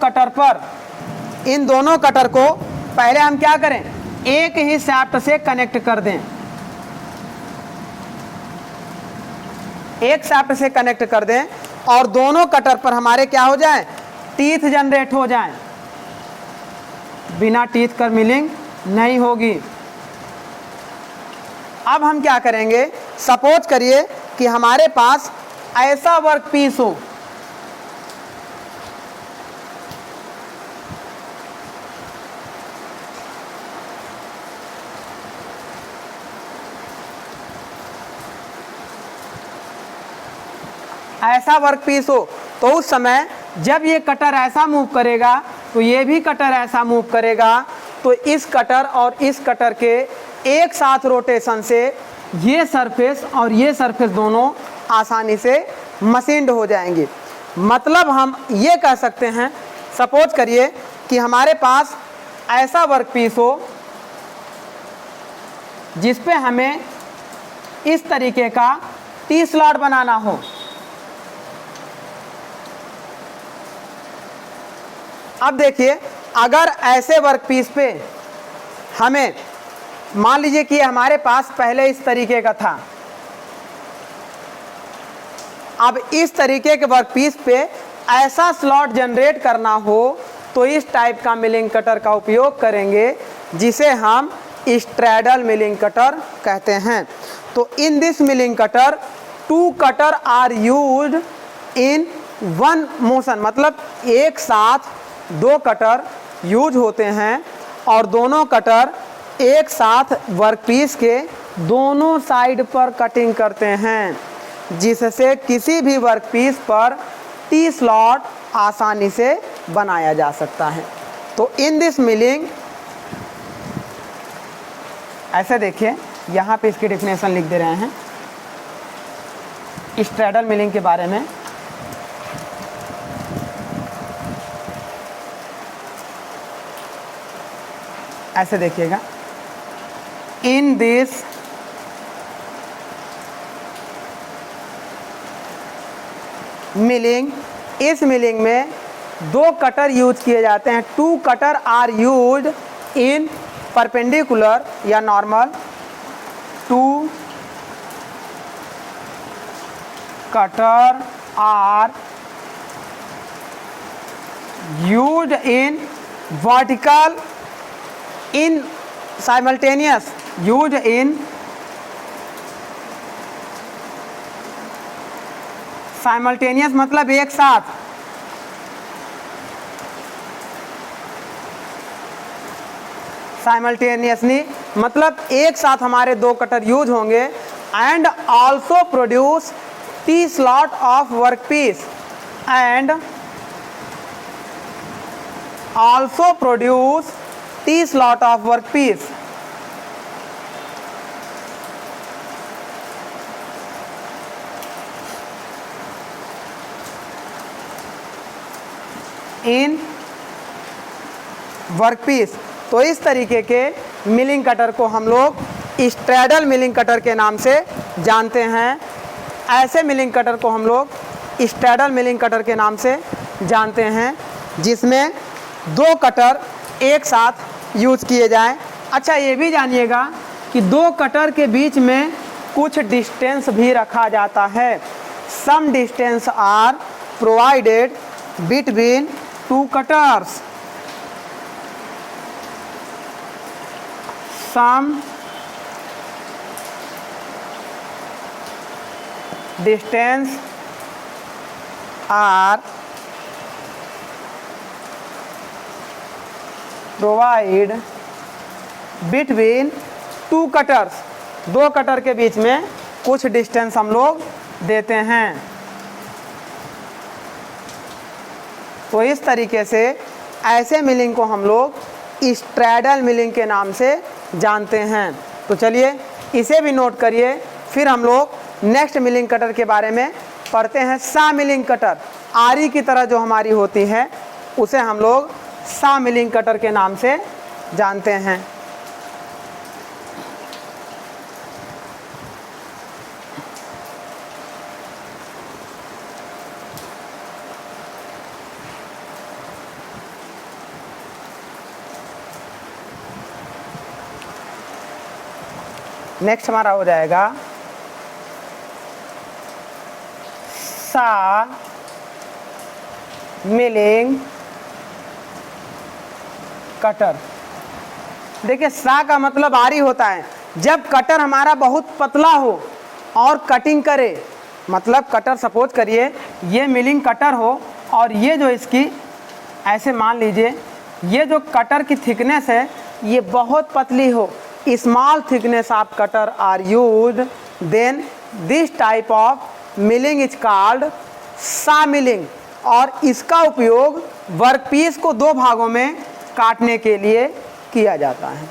कटर को पहले हम क्या करें, एक ही शाफ्ट से कनेक्ट कर दें, एक शाफ्ट से कनेक्ट कर दें और दोनों कटर पर हमारे क्या हो जाए, टीथ जनरेट हो जाए। बिना टीथ कर मिलिंग नहीं होगी। अब हम क्या करेंगे, सपोज करिए कि हमारे पास ऐसा वर्क पीस हो, ऐसा वर्कपीस हो, तो उस समय जब ये कटर ऐसा मूव करेगा तो ये भी कटर ऐसा मूव करेगा, तो इस कटर और इस कटर के एक साथ रोटेशन से ये सरफेस और ये सरफेस दोनों आसानी से मशीन्ड हो जाएंगे। मतलब हम ये कह सकते हैं, सपोज करिए कि हमारे पास ऐसा वर्कपीस हो जिस पे हमें इस तरीके का टी स्लॉट बनाना हो। अब देखिए, अगर ऐसे वर्कपीस पे हमें, मान लीजिए कि हमारे पास पहले इस तरीके का था, अब इस तरीके के वर्कपीस पे ऐसा स्लॉट जनरेट करना हो तो इस टाइप का मिलिंग कटर का उपयोग करेंगे जिसे हम स्ट्रैडल मिलिंग कटर कहते हैं। तो in this milling cutter 2 cutter are used in 1 motion, मतलब एक साथ 2 कटर यूज होते हैं और दोनों कटर एक साथ वर्कपीस के दोनों साइड पर कटिंग करते हैं, जिससे किसी भी वर्कपीस पर टी स्लॉट आसानी से बनाया जा सकता है। तो इन दिस मिलिंग, ऐसे देखिए यहाँ पे इसकी डेफिनेशन लिख दे रहे हैं स्ट्रैडल मिलिंग के बारे में। ऐसे देखिएगा, इन दिस मिलिंग, इस मिलिंग में 2 कटर यूज किए जाते हैं। 2 cutter are used in perpendicular या normal, 2 cutter are used in vertical, in simultaneous, used in simultaneous मतलब एक साथ, साइमल्टेनियसली मतलब एक साथ हमारे 2 कटर यूज होंगे। And also produce T slot of workpiece, and also produce T slot of workpiece. In workpiece. तो इस तरीके के मिलिंग कटर को हम लोग स्ट्रैडल मिलिंग कटर के नाम से जानते हैं। ऐसे मिलिंग कटर को हम लोग स्ट्रैडल मिलिंग कटर के नाम से जानते हैं जिसमें 2 कटर एक साथ यूज किए जाएं। अच्छा, ये भी जानिएगा कि 2 कटर के बीच में कुछ डिस्टेंस भी रखा जाता है। Some distance are provided between 2 cutters. Some distance are provided between 2 cutters. 2 cutter के बीच में कुछ डिस्टेंस हम लोग देते हैं। तो इस तरीके से ऐसे मिलिंग को हम लोग स्ट्रैडल मिलिंग के नाम से जानते हैं। तो चलिए इसे भी नोट करिए, फिर हम लोग नेक्स्ट मिलिंग कटर के बारे में पढ़ते हैं। सा मिलिंग कटर, आरी की तरह जो हमारी होती है उसे हम लोग सा मिलिंग कटर के नाम से जानते हैं। नेक्स्ट हमारा हो जाएगा सा मिलिंग कटर। देखिए, सा का मतलब आरी होता है। जब कटर हमारा बहुत पतला हो और कटिंग करे, मतलब कटर सपोज करिए ये मिलिंग कटर हो और ये जो इसकी, ऐसे मान लीजिए ये जो कटर की थिकनेस है ये बहुत पतली हो, small thickness of cutter are used, then this type of milling is called saw milling. और इसका उपयोग वर्कपीस को 2 भागों में काटने के लिए किया जाता है।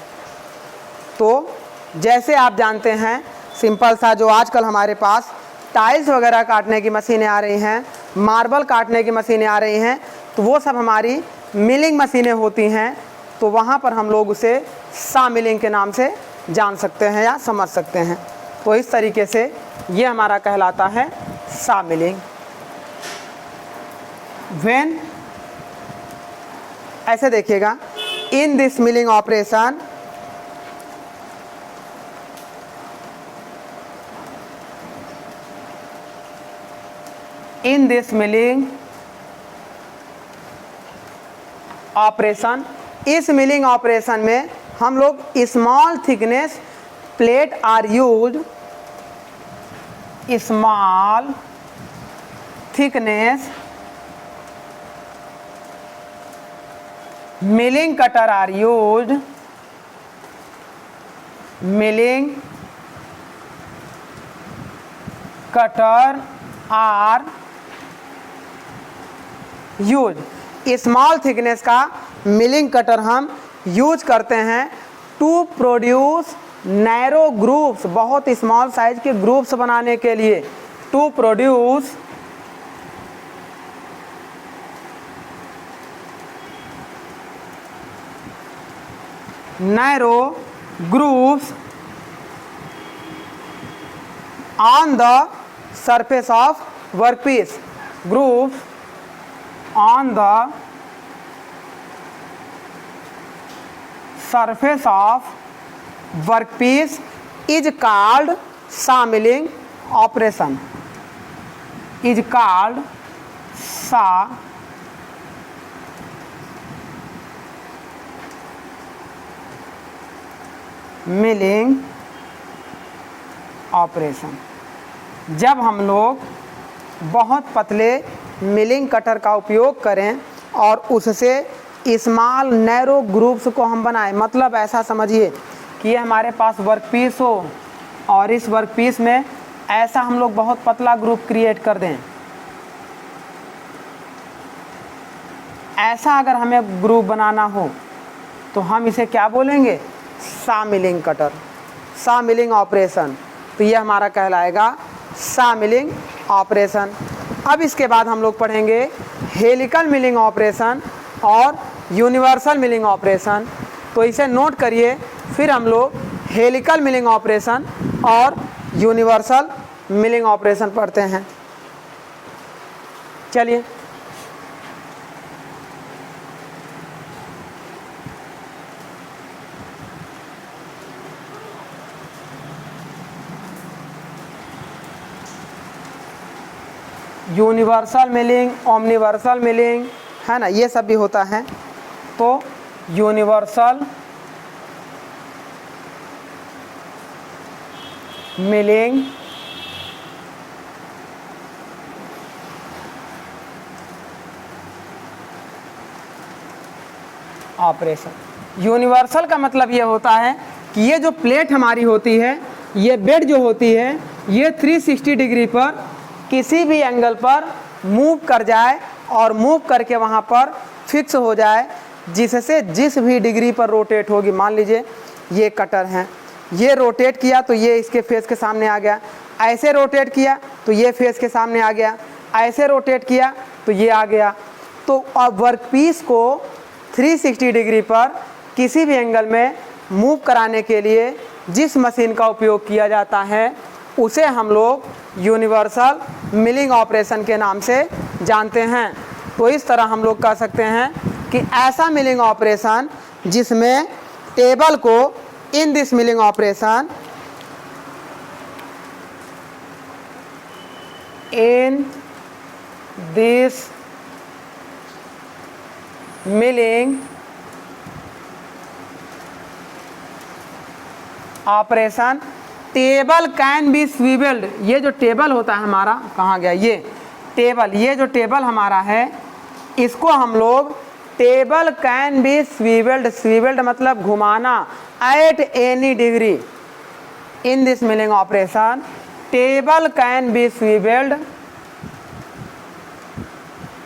तो जैसे आप जानते हैं, सिंपल सा जो आजकल हमारे पास टाइल्स वगैरह काटने की मशीनें आ रही हैं, मार्बल काटने की मशीनें आ रही हैं, तो वो सब हमारी मिलिंग मशीनें होती हैं। तो वहाँ पर हम लोग उसे सा मिलिंग के नाम से जान सकते हैं या समझ सकते हैं। तो इस तरीके से ये हमारा कहलाता है सा मिलिंग। व्हेन, ऐसे देखिएगा, in this milling operation in this milling operation, इस मिलिंग ऑपरेशन में हम लोग small thickness plate are used, small thickness milling cutter are used, milling cutter are use, small thickness का मिलिंग कटर हम यूज करते हैं टू प्रोड्यूस नैरो ग्रुप्स, बहुत स्मॉल साइज के ग्रुप्स बनाने के लिए, to produce narrow grooves on the surface of workpiece, grooves on the surface of workpiece is called saw milling operation, is called saw milling operation। जब हम लोग बहुत पतले मिलिंग कटर का उपयोग करें और उससे स्मॉल नैरो ग्रुप्स को हम बनाएं, मतलब ऐसा समझिए कि ये हमारे पास वर्कपीस हो और इस वर्कपीस में ऐसा हम लोग बहुत पतला ग्रुप क्रिएट कर दें, ऐसा अगर हमें ग्रुप बनाना हो तो हम इसे क्या बोलेंगे, सा मिलिंग कटर, सा मिलिंग ऑपरेशन। तो ये हमारा कहलाएगा सा मिलिंग ऑपरेशन। अब इसके बाद हम लोग पढ़ेंगे हेलिकल मिलिंग ऑपरेशन और यूनिवर्सल मिलिंग ऑपरेशन। तो इसे नोट करिए, फिर हम लोग हेलिकल मिलिंग ऑपरेशन और यूनिवर्सल मिलिंग ऑपरेशन पढ़ते हैं। चलिए, यूनिवर्सल मिलिंग, ओमनिवर्सल मिलिंग, है ना, ये सब भी होता है। तो यूनिवर्सल मिलिंग ऑपरेशन, यूनिवर्सल का मतलब ये होता है कि ये जो प्लेट हमारी होती है, ये बेड जो होती है, ये 360 डिग्री पर किसी भी एंगल पर मूव कर जाए और मूव करके वहाँ पर फिक्स हो जाए, जिससे जिस भी डिग्री पर रोटेट होगी। मान लीजिए ये कटर है, ये रोटेट किया तो ये इसके फेस के सामने आ गया, ऐसे रोटेट किया तो ये फेस के सामने आ गया, ऐसे रोटेट किया तो ये आ गया। तो अब वर्कपीस को 360 डिग्री पर किसी भी एंगल में मूव कराने के लिए जिस मशीन का उपयोग किया जाता है उसे हम लोग यूनिवर्सल मिलिंग ऑपरेशन के नाम से जानते हैं। तो इस तरह हम लोग कह सकते हैं कि ऐसा मिलिंग ऑपरेशन जिसमें टेबल को in this milling operation, in this milling operation table can be swivelled. ये जो टेबल होता है हमारा, कहाँ गया ये टेबल, ये जो टेबल हमारा है इसको हम लोग table can be swivelled, swivelled मतलब घुमाना, at any degree. In this milling operation table can be swivelled,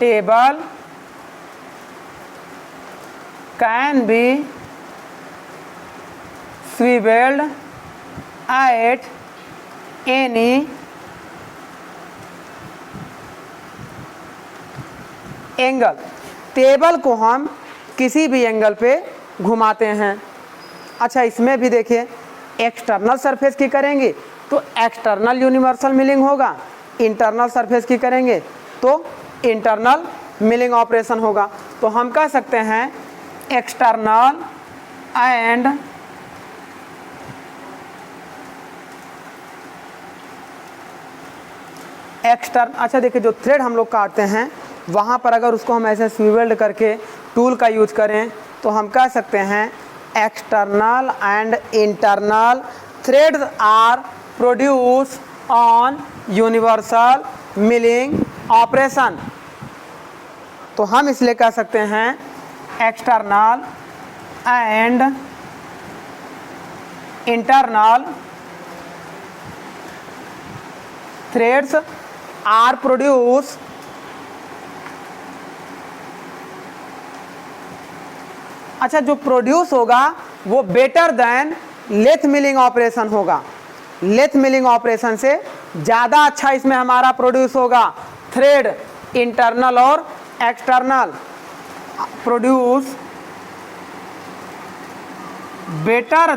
table can be swivelled at any angle, table को हम किसी भी एंगल पे घुमाते हैं। अच्छा, इसमें भी देखिए एक्सटर्नल सरफेस की करेंगे तो एक्सटर्नल यूनिवर्सल मिलिंग होगा, इंटरनल सरफेस की करेंगे तो इंटरनल मिलिंग ऑपरेशन होगा। तो हम कह सकते हैं एक्सटर्नल एंड अच्छा देखिए, जो थ्रेड हम लोग काटते हैं वहाँ पर अगर उसको हम ऐसे स्वीवेल्ड करके टूल का यूज करें तो हम कह सकते हैं external and internal threads are produce on universal milling operation. तो हम इसलिए कह सकते हैं external and internal threads are produce अच्छा, जो प्रोड्यूस होगा वो better than lathe milling operation होगा। लेथ मिलिंग ऑपरेशन से ज़्यादा अच्छा इसमें हमारा प्रोड्यूस होगा। थ्रेड इंटरनल और external produce better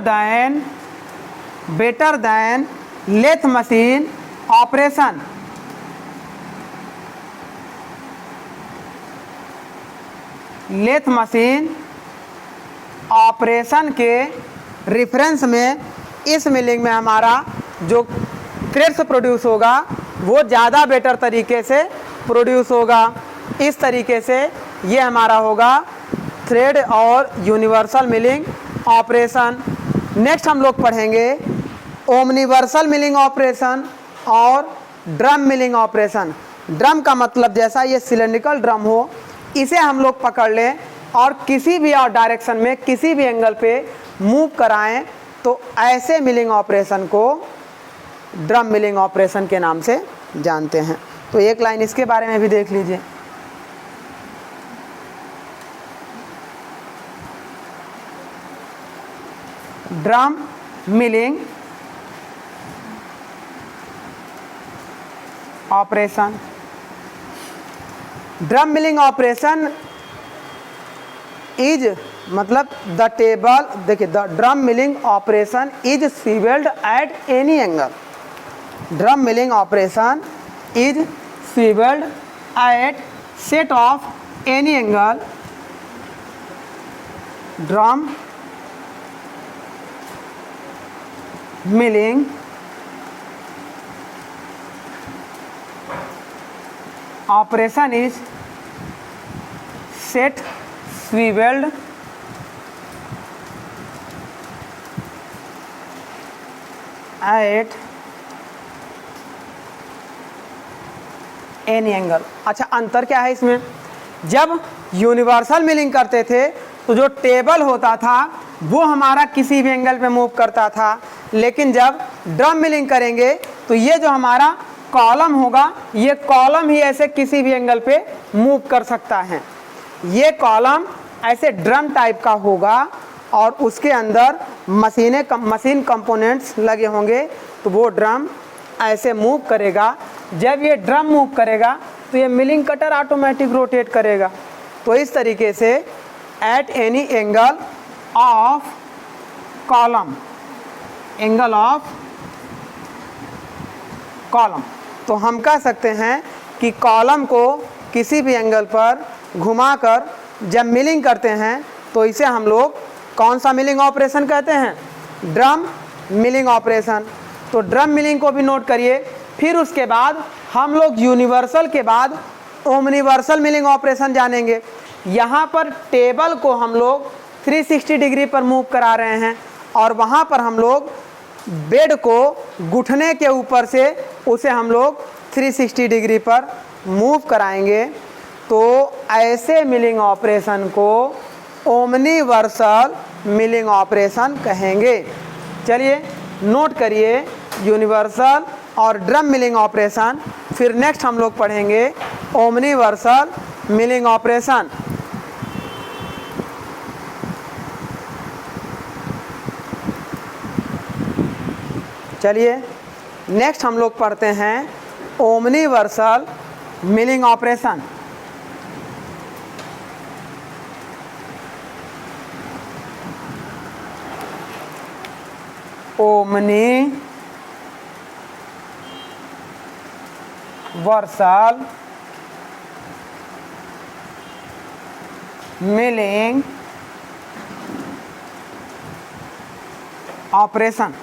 than lathe machine operation. Lathe machine operation के रिफरेंस में इस मिलिंग में हमारा जो थ्रेड्स प्रोड्यूस होगा वो ज़्यादा बेटर तरीके से प्रोड्यूस होगा। इस तरीके से ये हमारा होगा थ्रेड और यूनिवर्सल मिलिंग ऑपरेशन। नेक्स्ट हम लोग पढ़ेंगे ओमनिवर्सल मिलिंग ऑपरेशन और ड्रम मिलिंग ऑपरेशन। ड्रम का मतलब जैसा ये सिलेंड्रिकल ड्रम हो, इसे हम लोग पकड़ लें और किसी भी और डायरेक्शन में किसी भी एंगल पे मूव कराएं तो ऐसे मिलिंग ऑपरेशन को ड्रम मिलिंग ऑपरेशन के नाम से जानते हैं। तो एक लाइन इसके बारे में भी देख लीजिए। Drum milling operation. Drum milling operation is मतलब द टेबल, देखिए the drum milling operation is swivelled at any angle. Drum milling operation is swivelled at set of any angle. Drum milling operation is set swivelled at any angle. अच्छा, अंतर क्या है इसमें? जब यूनिवर्सल मिलिंग करते थे तो जो टेबल होता था वो हमारा किसी भी एंगल पे मूव करता था, लेकिन जब ड्रम मिलिंग करेंगे तो ये जो हमारा कॉलम होगा, ये कॉलम ही ऐसे किसी भी एंगल पे मूव कर सकता है। ये कॉलम ऐसे ड्रम टाइप का होगा और उसके अंदर मशीन कंपोनेंट्स लगे होंगे, तो वो ड्रम ऐसे मूव करेगा। जब ये ड्रम मूव करेगा तो ये मिलिंग कटर ऑटोमेटिक रोटेट करेगा। तो इस तरीके से eight any angle of column, angle of column, तो हम कह सकते हैं कि कॉलम को किसी भी एंगल पर घुमाकर जब मिलिंग करते हैं तो इसे हम लोग कौन सा मिलिंग ऑपरेशन कहते हैं? Drum milling operation. तो ड्रम मिलिंग को भी नोट करिए। फिर उसके बाद हम लोग यूनिवर्सल के बाद ओमनिवर्सल मिलिंग ऑपरेशन जानेंगे। यहाँ पर टेबल को हम लोग 360 डिग्री पर मूव करा रहे हैं और वहाँ पर हम लोग बेड को घुटने के ऊपर से उसे हम लोग 360 डिग्री पर मूव कराएंगे। तो ऐसे मिलिंग ऑपरेशन को ओमनिवर्सल मिलिंग ऑपरेशन कहेंगे। चलिए नोट करिए यूनिवर्सल और ड्रम मिलिंग ऑपरेशन। फिर नेक्स्ट हम लोग पढ़ेंगे ओमनिवर्सल मिलिंग ऑपरेशन। चलिए नेक्स्ट हम लोग पढ़ते हैं omniversal milling operation. Omniversal milling operation.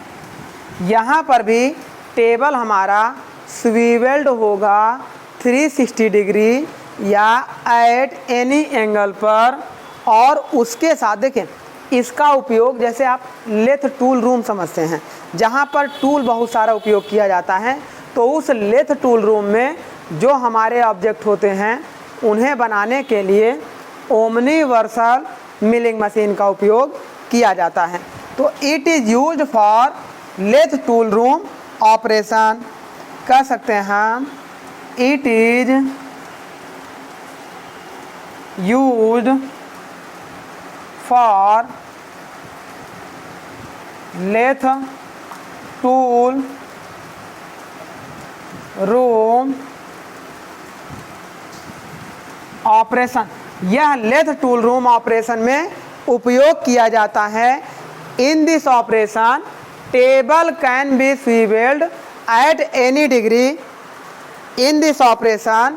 यहाँ पर भी टेबल हमारा स्वीवेल्ड होगा 360 डिग्री या एट एनी एंगल पर, और उसके साथ देखें इसका उपयोग जैसे आप लेथ टूल रूम समझते हैं, जहाँ पर टूल बहुत सारा उपयोग किया जाता है, तो उस लेथ टूल रूम में जो हमारे ऑब्जेक्ट होते हैं उन्हें बनाने के लिए ओमनी वर्सल मिलिंग मशीन का उपयोग किया जाता है। तो it is used for lathe tool room operation, कह सकते हैं हम it is used for lathe tool room operation. यह लेथ टूल रूम ऑपरेशन में उपयोग किया जाता है। In this operation table can be swivelled at any degree. In this operation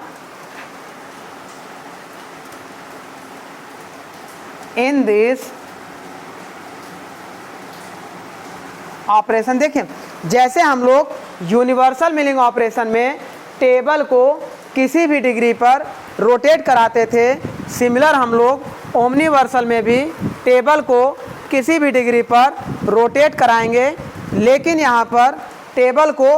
देखें, जैसे हम लोग यूनिवर्सल मिलिंग ऑपरेशन में टेबल को किसी भी डिग्री पर रोटेट कराते थे, सिमिलर हम लोग ओमनीवर्सल में भी टेबल को किसी भी डिग्री पर रोटेट कराएंगे, लेकिन यहाँ पर टेबल को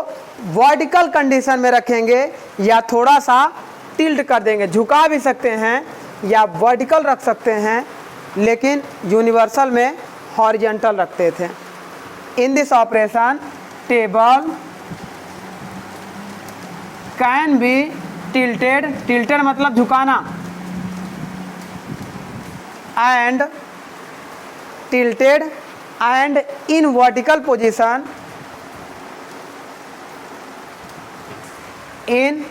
वर्टिकल कंडीशन में रखेंगे या थोड़ा सा टिल्ट कर देंगे, झुका भी सकते हैं या वर्टिकल रख सकते हैं, लेकिन यूनिवर्सल में हॉरिजॉन्टल रखते थे। इन this operation table can B tilted मतलब झुकाना, and tilted and in vertical position in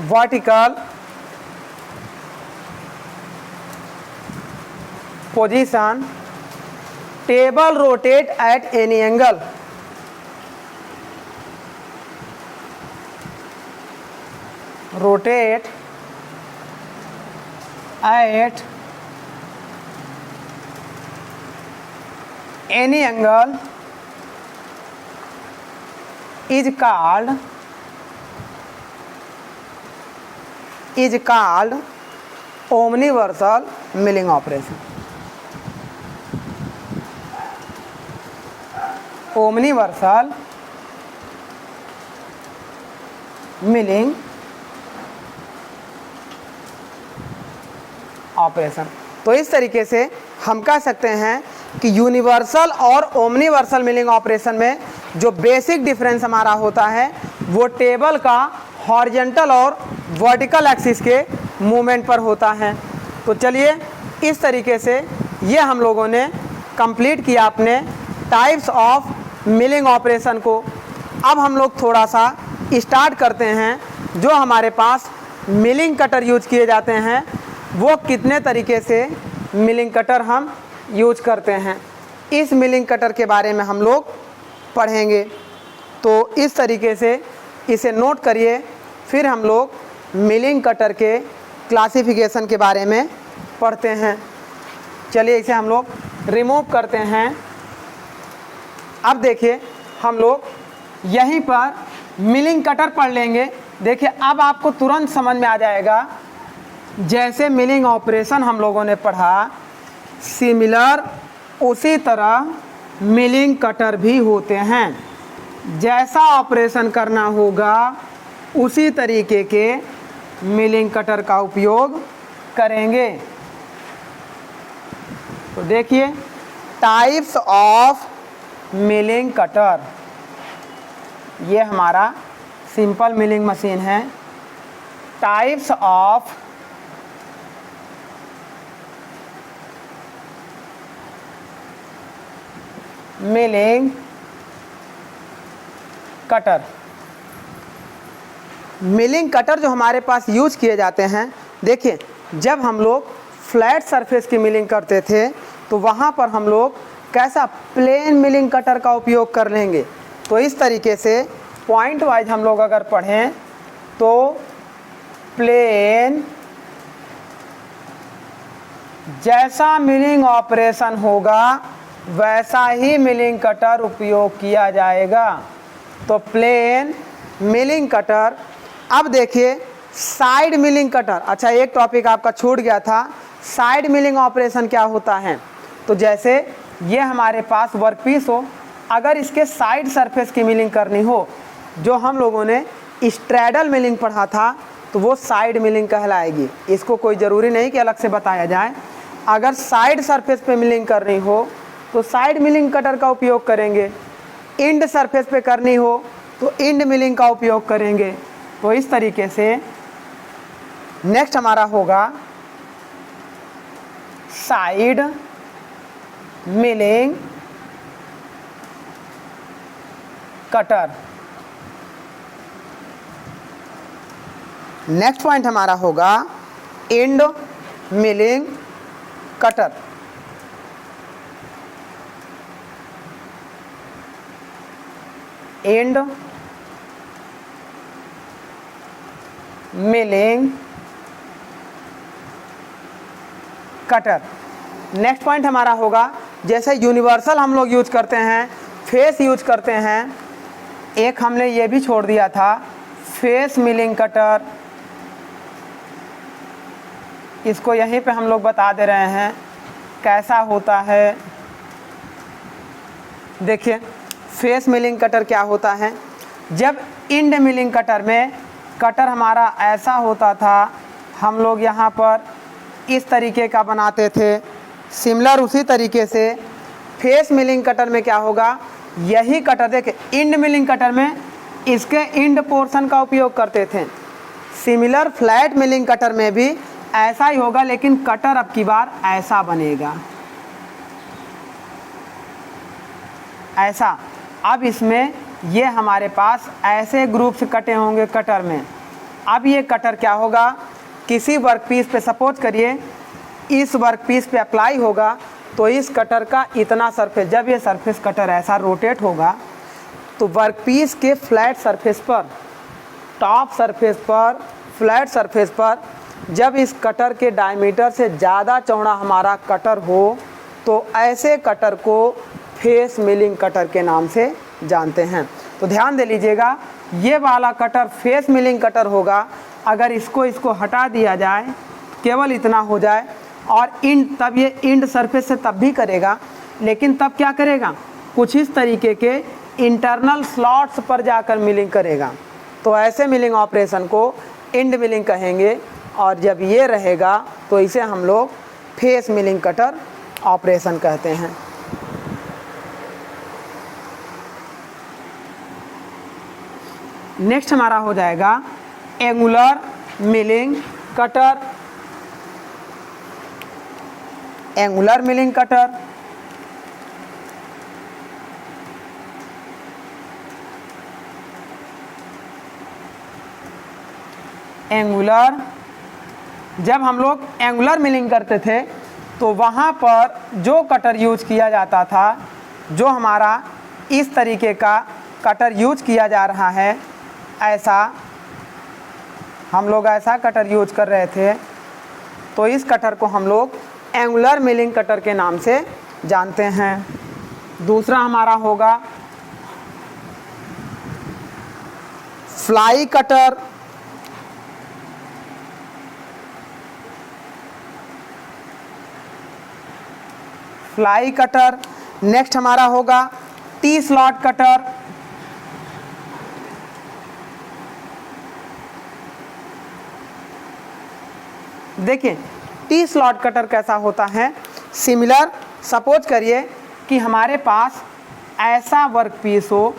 vertical position table rotate at any angle। rotate at any angle is called omniversal milling operation। omniversal milling operation. तो इस तरीके से हम कह सकते हैं कि यूनिवर्सल और ओमनीवर्सल मिलिंग ऑपरेशन में जो बेसिक डिफरेंस हमारा होता है वो टेबल का हॉरिजॉन्टल और वर्टिकल एक्सिस के मूवमेंट पर होता है। तो चलिए इस तरीके से ये हम लोगों ने कंप्लीट किया अपने टाइप्स ऑफ मिलिंग ऑपरेशन को। अब हम लोग थोड़ा सा स्टार्ट करते हैं, जो हमारे पास मिलिंग कटर यूज किए जाते हैं वो कितने तरीके से मिलिंग कटर हम यूज करते हैं, इस मिलिंग कटर के बारे में हम लोग पढ़ेंगे। तो इस तरीके से इसे नोट करिए, फिर हम लोग मिलिंग कटर के क्लासिफिकेशन के बारे में पढ़ते हैं। चलिए इसे हम लोग रिमूव करते हैं। अब देखिए हम लोग यहीं पर मिलिंग कटर पढ़ लेंगे। देखिए अब आपको तुरंत समझ में आ जाएगा, जैसे मिलिंग ऑपरेशन हम लोगों ने पढ़ा सिमिलर उसी तरह मिलिंग कटर भी होते हैं। जैसा ऑपरेशन करना होगा उसी तरीके के मिलिंग कटर का उपयोग करेंगे। तो देखिए टाइप्स ऑफ मिलिंग कटर, ये हमारा सिंपल मिलिंग मशीन है। Types of milling cutter. Milling cutter जो हमारे पास यूज किए जाते हैं, देखिए जब हम लोग फ्लैट सरफेस की मिलिंग करते थे तो वहाँ पर हम लोग कैसा प्लेन मिलिंग कटर का उपयोग कर लेंगे। तो इस तरीके से पॉइंट वाइज हम लोग अगर पढ़ें तो प्लेन जैसा मिलिंग ऑपरेशन होगा वैसा ही मिलिंग कटर उपयोग किया जाएगा। तो प्लेन मिलिंग कटर। अब देखिए साइड मिलिंग कटर। अच्छा, एक टॉपिक आपका छूट गया था, साइड मिलिंग ऑपरेशन क्या होता है। तो जैसे ये हमारे पास वर्कपीस हो, अगर इसके साइड सरफेस की मिलिंग करनी हो, जो हम लोगों ने स्ट्रैडल मिलिंग पढ़ा था, तो वो साइड मिलिंग कहलाएगी। इसको कोई ज़रूरी नहीं कि अलग से बताया जाए। अगर साइड सरफेस पे मिलिंग करनी हो तो साइड मिलिंग कटर का उपयोग करेंगे, इंड सरफेस पे करनी हो तो इंड मिलिंग का उपयोग करेंगे। तो इस तरीके से नेक्स्ट हमारा होगा side milling cutter. Next point हमारा होगा end milling cutter. End milling cutter. Next point हमारा होगा जैसे यूनिवर्सल हम लोग यूज करते हैं, फेस यूज करते हैं, एक हमने ये भी छोड़ दिया था फेस मिलिंग कटर। इसको यहीं पे हम लोग बता दे रहे हैं कैसा होता है। देखिए फेस मिलिंग कटर क्या होता है। जब इंड मिलिंग कटर में कटर हमारा ऐसा होता था, हम लोग यहाँ पर इस तरीके का बनाते थे, सिमिलर उसी तरीके से फेस मिलिंग कटर में क्या होगा, यही कटर देखिए इंड मिलिंग कटर में इसके इंड पोर्शन का उपयोग करते थे। सिमिलर फ्लैट मिलिंग कटर में भी ऐसा ही होगा, लेकिन कटर अब की बार ऐसा बनेगा, ऐसा। अब इसमें ये हमारे पास ऐसे ग्रुप्स कटे होंगे कटर में। अब ये कटर क्या होगा, किसी वर्कपीस पे सपोज करिए इस वर्कपीस पे अप्लाई होगा, तो इस कटर का इतना सरफेस, जब ये सरफेस कटर ऐसा रोटेट होगा तो वर्कपीस के फ्लैट सरफेस पर, टॉप सरफेस पर, फ्लैट सरफेस पर जब इस कटर के डायमीटर से ज़्यादा चौड़ा हमारा कटर हो तो ऐसे कटर को फेस मिलिंग कटर के नाम से जानते हैं। तो ध्यान दे लीजिएगा, ये वाला कटर फेस मिलिंग कटर होगा। अगर इसको हटा दिया जाए, केवल इतना हो जाए, और इंड, तब ये इंड सरफेस से तब भी करेगा, लेकिन तब क्या करेगा, कुछ इस तरीके के इंटरनल स्लॉट्स पर जाकर मिलिंग करेगा। तो ऐसे मिलिंग ऑपरेशन को इंड मिलिंग कहेंगे, और जब ये रहेगा तो इसे हम लोग फेस मिलिंग कटर ऑपरेशन कहते हैं। नेक्स्ट हमारा हो जाएगा angular milling cutter. Angular milling cutter. Angular, जब हम लोग एंगुलर मिलिंग करते थे तो वहाँ पर जो कटर यूज किया जाता था, जो हमारा इस तरीके का कटर यूज किया जा रहा है, ऐसा हम लोग ऐसा कटर यूज कर रहे थे, तो इस कटर को हम लोग एंगुलर मिलिंग कटर के नाम से जानते हैं। दूसरा हमारा होगा fly cutter. Fly cutter. Next हमारा होगा टी स्लॉट कटर। देखिए टी स्लॉट कटर कैसा होता है, सिमिलर, सपोज करिए कि हमारे पास ऐसा वर्कपीस हो,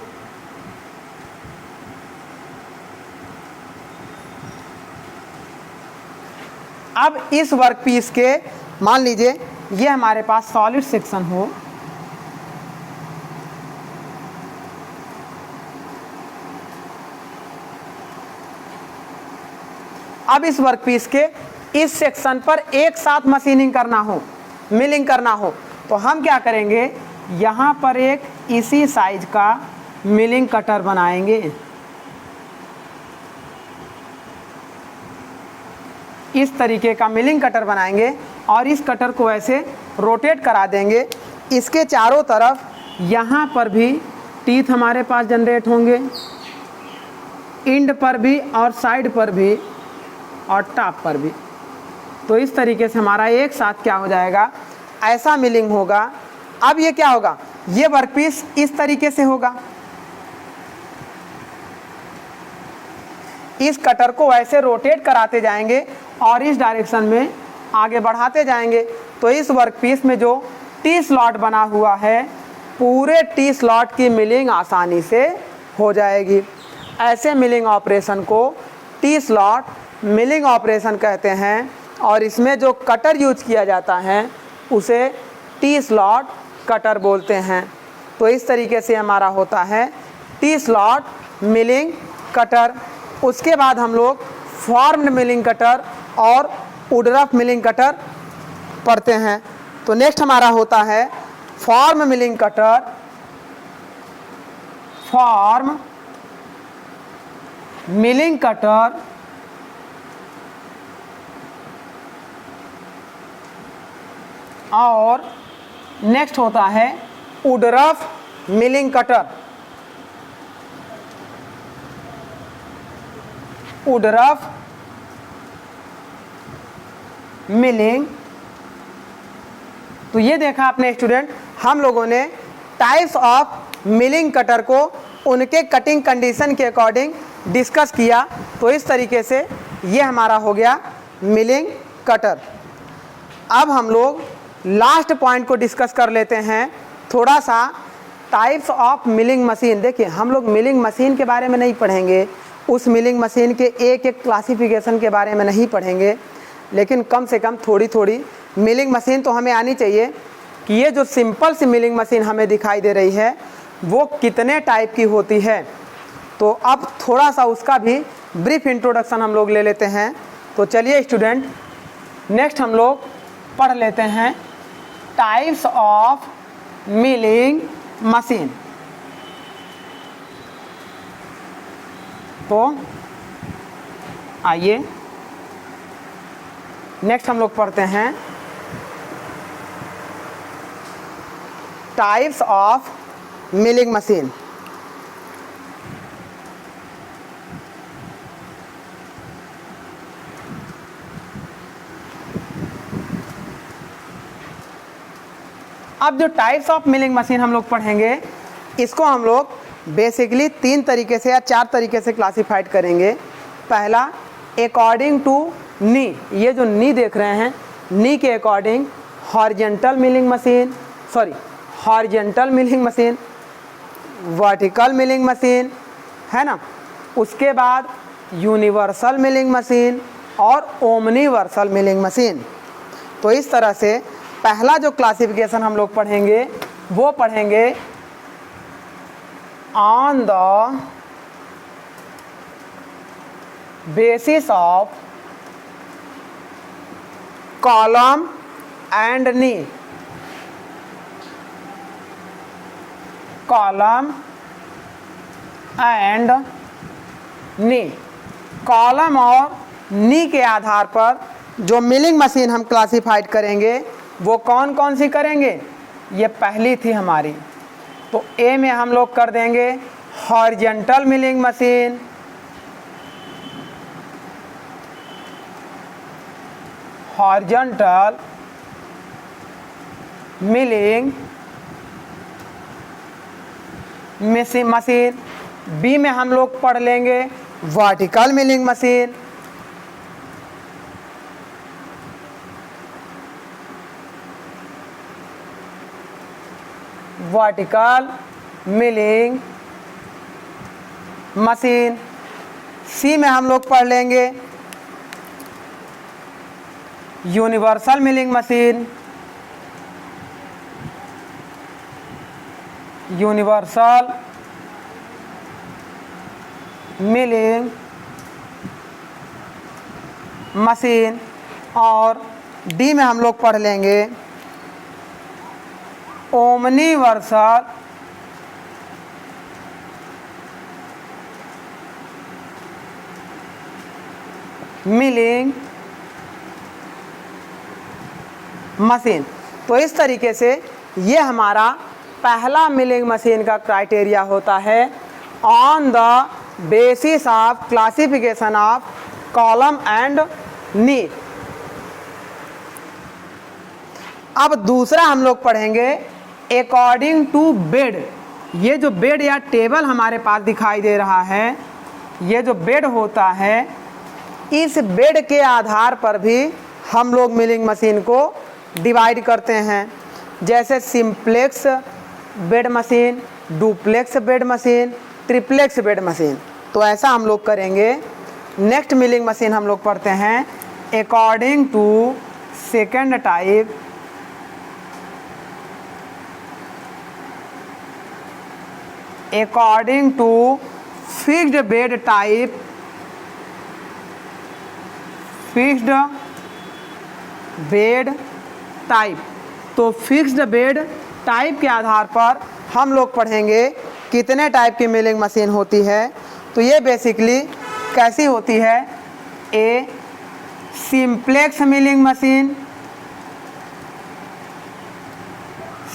अब इस वर्कपीस के मान लीजिए ये हमारे पास सॉलिड सेक्शन हो, अब इस वर्कपीस के इस सेक्शन पर एक साथ मशीनिंग करना हो, मिलिंग करना हो, तो हम क्या करेंगे, यहाँ पर एक इसी साइज का मिलिंग कटर बनाएंगे। इस तरीके का मिलिंग कटर बनाएंगे और इस कटर को ऐसे रोटेट करा देंगे। इसके चारों तरफ यहाँ पर भी टीथ हमारे पास जनरेट होंगे, इंड पर भी और साइड पर भी और टॉप पर भी। तो इस तरीके से हमारा एक साथ क्या हो जाएगा, ऐसा मिलिंग होगा। अब ये क्या होगा, ये वर्कपीस इस तरीके से होगा। इस कटर को ऐसे रोटेट कराते जाएंगे और इस डायरेक्शन में आगे बढ़ाते जाएंगे। तो इस वर्कपीस में जो टी स्लॉट बना हुआ है, पूरे टी स्लॉट की मिलिंग आसानी से हो जाएगी। ऐसे मिलिंग ऑपरेशन को टी स्लॉट मिलिंग ऑपरेशन कहते हैं और इसमें जो कटर यूज किया जाता है उसे टी स्लॉट कटर बोलते हैं। तो इस तरीके से हमारा होता है टी स्लॉट मिलिंग कटर। उसके बाद हम लोग फॉर्म्ड मिलिंग कटर और वुडरफ मिलिंग कटर पढ़ते हैं। तो नेक्स्ट हमारा होता है form milling cutter. Form milling cutter और नेक्स्ट होता है Woodruff milling cutter. Woodruff milling. तो ये देखा आपने स्टूडेंट, हम लोगों ने टाइप्स ऑफ मिलिंग कटर को उनके कटिंग कंडीशन के अकॉर्डिंग डिस्कस किया। तो इस तरीके से ये हमारा हो गया मिलिंग कटर। अब हम लोग लास्ट पॉइंट को डिस्कस कर लेते हैं थोड़ा सा, टाइप्स ऑफ मिलिंग मशीन। देखिए हम लोग मिलिंग मशीन के बारे में नहीं पढ़ेंगे, उस मिलिंग मशीन के एक एक क्लासिफिकेशन के बारे में नहीं पढ़ेंगे, लेकिन कम से कम थोड़ी थोड़ी मिलिंग मशीन तो हमें आनी चाहिए कि ये जो सिंपल सी मिलिंग मशीन हमें दिखाई दे रही है वो कितने टाइप की होती है। तो अब थोड़ा सा उसका भी ब्रीफ इंट्रोडक्शन हम लोग ले लेते हैं। तो चलिए स्टूडेंट, नेक्स्ट हम लोग पढ़ लेते हैं टाइप्स ऑफ मिलिंग मशीन। तो आइए नेक्स्ट हम लोग पढ़ते हैं टाइप्स ऑफ मिलिंग मशीन। अब जो टाइप्स ऑफ मिलिंग मशीन हम लोग पढ़ेंगे, इसको हम लोग बेसिकली 3 तरीके से या 4 तरीके से क्लासिफाइड करेंगे। पहला, अकॉर्डिंग टू नी। ये जो नी देख रहे हैं, नी के according horizontal milling machine, horizontal milling machine, vertical milling machine, है ना। उसके बाद यूनिवर्सल मिलिंग मशीन और ओमनीवर्सल मिलिंग मशीन। तो इस तरह से पहला जो क्लासिफिकेशन हम लोग पढ़ेंगे वो पढ़ेंगे on the basis of column and knee. Column and knee, column और नी के आधार पर जो मिलिंग मशीन हम क्लासिफाइड करेंगे वो कौन कौन सी करेंगे। ये पहली थी हमारी, तो ए में हम लोग कर देंगे horizontal milling machine, horizontal milling machine. B में हम लोग पढ़ लेंगे vertical milling machine, vertical milling machine. C में हम लोग पढ़ लेंगे universal milling machine, universal milling machine. और डी में हम लोग पढ़ लेंगे ओमनिवर्सल मिलिंग मशीन। तो इस तरीके से ये हमारा पहला मिलिंग मशीन का क्राइटेरिया होता है on the basis of classification of column and नी। अब दूसरा हम लोग पढ़ेंगे अकॉर्डिंग टू बेड। ये जो बेड या टेबल हमारे पास दिखाई दे रहा है, ये जो बेड होता है, इस बेड के आधार पर भी हम लोग मिलिंग मशीन को डिवाइड करते हैं। जैसे simplex bed machine, duplex bed machine, triplex bed machine. तो ऐसा हम लोग करेंगे। नेक्स्ट मिलिंग मशीन हम लोग पढ़ते हैं according to second type according to fixed bed type, fixed bed type. तो फिक्स्ड बेड टाइप के आधार पर हम लोग पढ़ेंगे कितने टाइप की मिलिंग मशीन होती है। तो ये बेसिकली कैसी होती है, A simplex milling machine,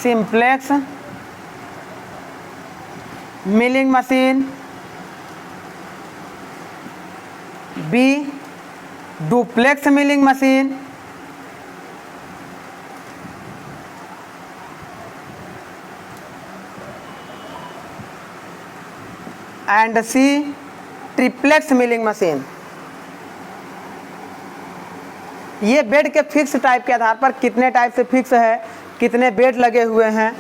simplex milling machine, B duplex milling machine, and C triplex milling machine. ये बेड के फिक्स टाइप के आधार पर कितने टाइप से फिक्स है, कितने बेड लगे हुए हैं।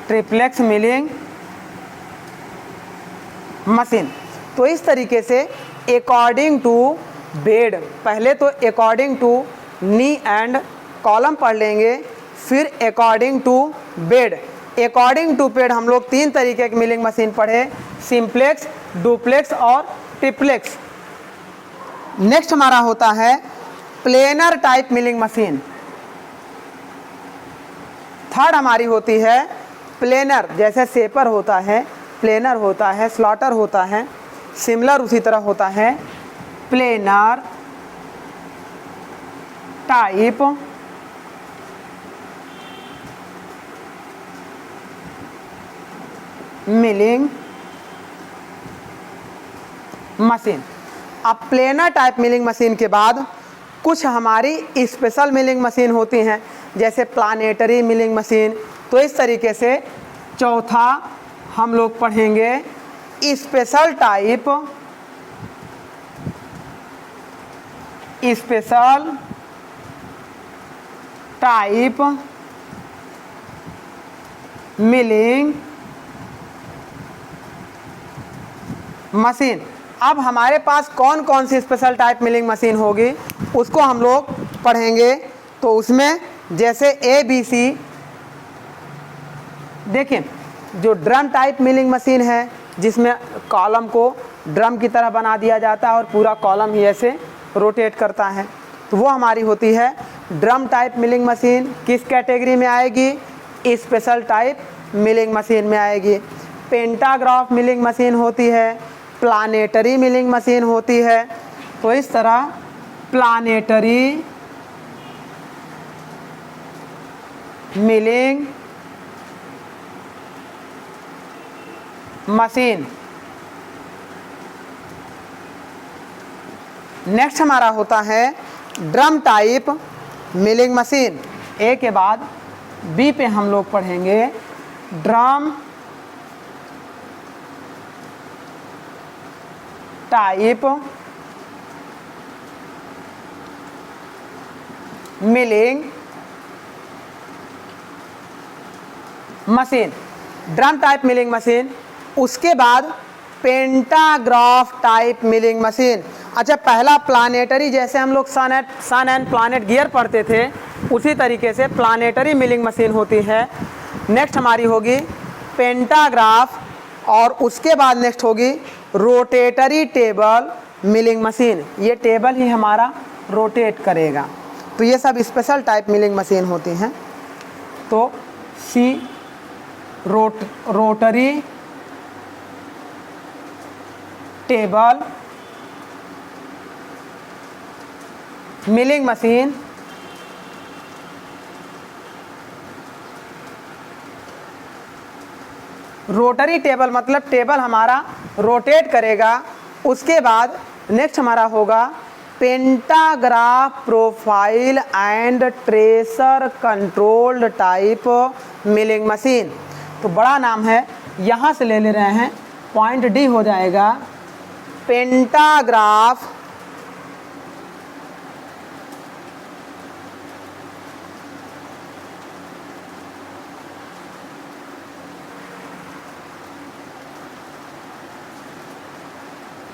Triplex milling machine. तो इस तरीके से अकॉर्डिंग टू बेड, पहले तो according to knee and column पढ़ लेंगे, फिर according to bed. According to bed हम लोग 3 तरीके की मिलिंग मशीन पढ़े, सिंप्लेक्स, डुप्लेक्स और ट्रिप्लेक्स। नेक्स्ट हमारा होता है planer type milling machine. Third हमारी होती है प्लेनर, जैसे सेपर होता है, प्लेनर होता है, स्लॉटर होता है, सिमिलर उसी तरह होता है प्लेनर टाइप मिलिंग मशीन। अब प्लेनर टाइप मिलिंग मशीन के बाद कुछ हमारी स्पेशल मिलिंग मशीन होती हैं, जैसे प्लानेटरी मिलिंग मशीन। तो इस तरीके से चौथा हम लोग पढ़ेंगे special type, special type milling machine. अब हमारे पास कौन कौन सी स्पेशल टाइप मिलिंग मशीन होगी उसको हम लोग पढ़ेंगे। तो उसमें जैसे ABC, देखिए जो ड्रम टाइप मिलिंग मशीन है, जिसमें कॉलम को ड्रम की तरह बना दिया जाता है और पूरा कॉलम ही ऐसे रोटेट करता है, तो वो हमारी होती है ड्रम टाइप मिलिंग मशीन। किस कैटेगरी में आएगी, स्पेशल टाइप मिलिंग मशीन में आएगी। पेंटाग्राफ मिलिंग मशीन होती है, प्लानेटरी मिलिंग मशीन होती है। तो इस तरह प्लानेटरी मिलिंग मशीन। नेक्स्ट हमारा होता है ड्रम टाइप मिलिंग मशीन। ए के बाद बी पे हम लोग पढ़ेंगे drum type milling machine, drum type milling machine. उसके बाद पेंटाग्राफ टाइप मिलिंग मशीन। अच्छा, पहला प्लानेटरी, जैसे हम लोग सन एंड प्लानेट गियर पढ़ते थे, उसी तरीके से प्लानेटरी मिलिंग मशीन होती है। नेक्स्ट हमारी होगी पेंटाग्राफ, और उसके बाद नेक्स्ट होगी रोटेटरी टेबल मिलिंग मशीन। ये टेबल ही हमारा रोटेट करेगा। तो ये सब स्पेशल टाइप मिलिंग मशीन होती हैं। तो C rotary table milling machine, rotary table मतलब टेबल हमारा रोटेट करेगा। उसके बाद नेक्स्ट हमारा होगा pantograph profile and tracer controlled type milling machine. तो बड़ा नाम है, यहाँ से ले रहे हैं, पॉइंट डी हो जाएगा पेंटाग्राफ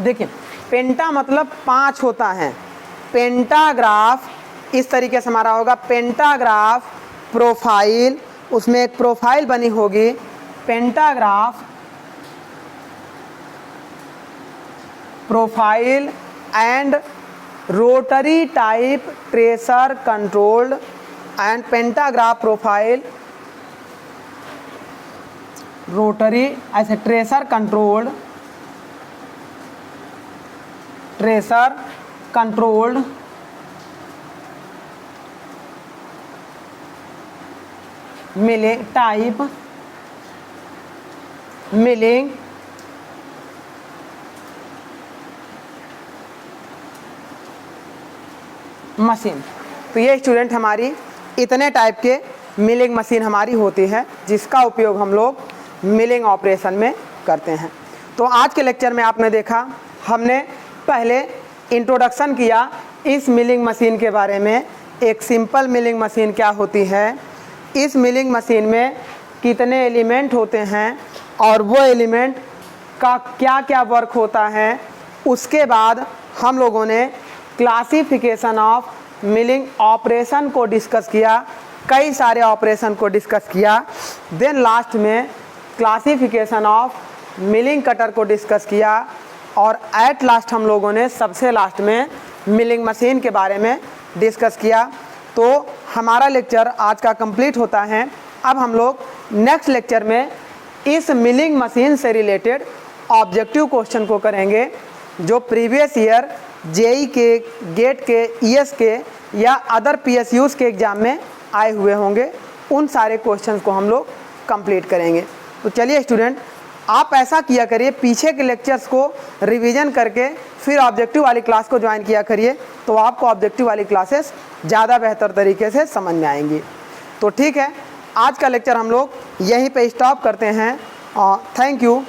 देखिए पेंटा मतलब 5 होता है, पेंटाग्राफ इस तरीके से हमारा होगा पेंटाग्राफ प्रोफाइल, उसमें एक प्रोफाइल बनी होगी, pantograph profile and rotary type tracer controlled and pantograph profile rotary ऐसे tracer controlled milling type milling machine. तो ये स्टूडेंट हमारी इतने टाइप के मिलिंग मशीन हमारी होती है जिसका उपयोग हम लोग मिलिंग ऑपरेशन में करते हैं। तो आज के लेक्चर में आपने देखा, हमने पहले इंट्रोडक्शन किया इस मिलिंग मशीन के बारे में, एक सिंपल मिलिंग मशीन क्या होती है, इस मिलिंग मशीन में कितने एलिमेंट होते हैं और वो एलिमेंट का क्या क्या वर्क होता है। उसके बाद हम लोगों ने क्लासिफिकेशन ऑफ मिलिंग ऑपरेशन को डिस्कस किया, कई सारे ऑपरेशन को डिस्कस किया। देन लास्ट में क्लासिफिकेशन ऑफ मिलिंग कटर को डिस्कस किया और एट लास्ट हम लोगों ने सबसे लास्ट में मिलिंग मशीन के बारे में डिस्कस किया। तो हमारा लेक्चर आज का कंप्लीट होता है। अब हम लोग नेक्स्ट लेक्चर में इस मिलिंग मशीन से रिलेटेड ऑब्जेक्टिव क्वेश्चन को करेंगे जो प्रीवियस ईयर जेई के, गेट के, ईएस के या अदर पीएसयूज़ के एग्ज़ाम में आए हुए होंगे। उन सारे क्वेश्चंस को हम लोग कंप्लीट करेंगे। तो चलिए स्टूडेंट, आप ऐसा किया करिए, पीछे के लेक्चर्स को रिवीजन करके फिर ऑब्जेक्टिव वाली क्लास को ज्वाइन किया करिए, तो आपको ऑब्जेक्टिव वाली क्लासेस ज़्यादा बेहतर तरीके से समझ में आएंगी। तो ठीक है, आज का लेक्चर हम लोग यहीं पे स्टॉप करते हैं। Thank you.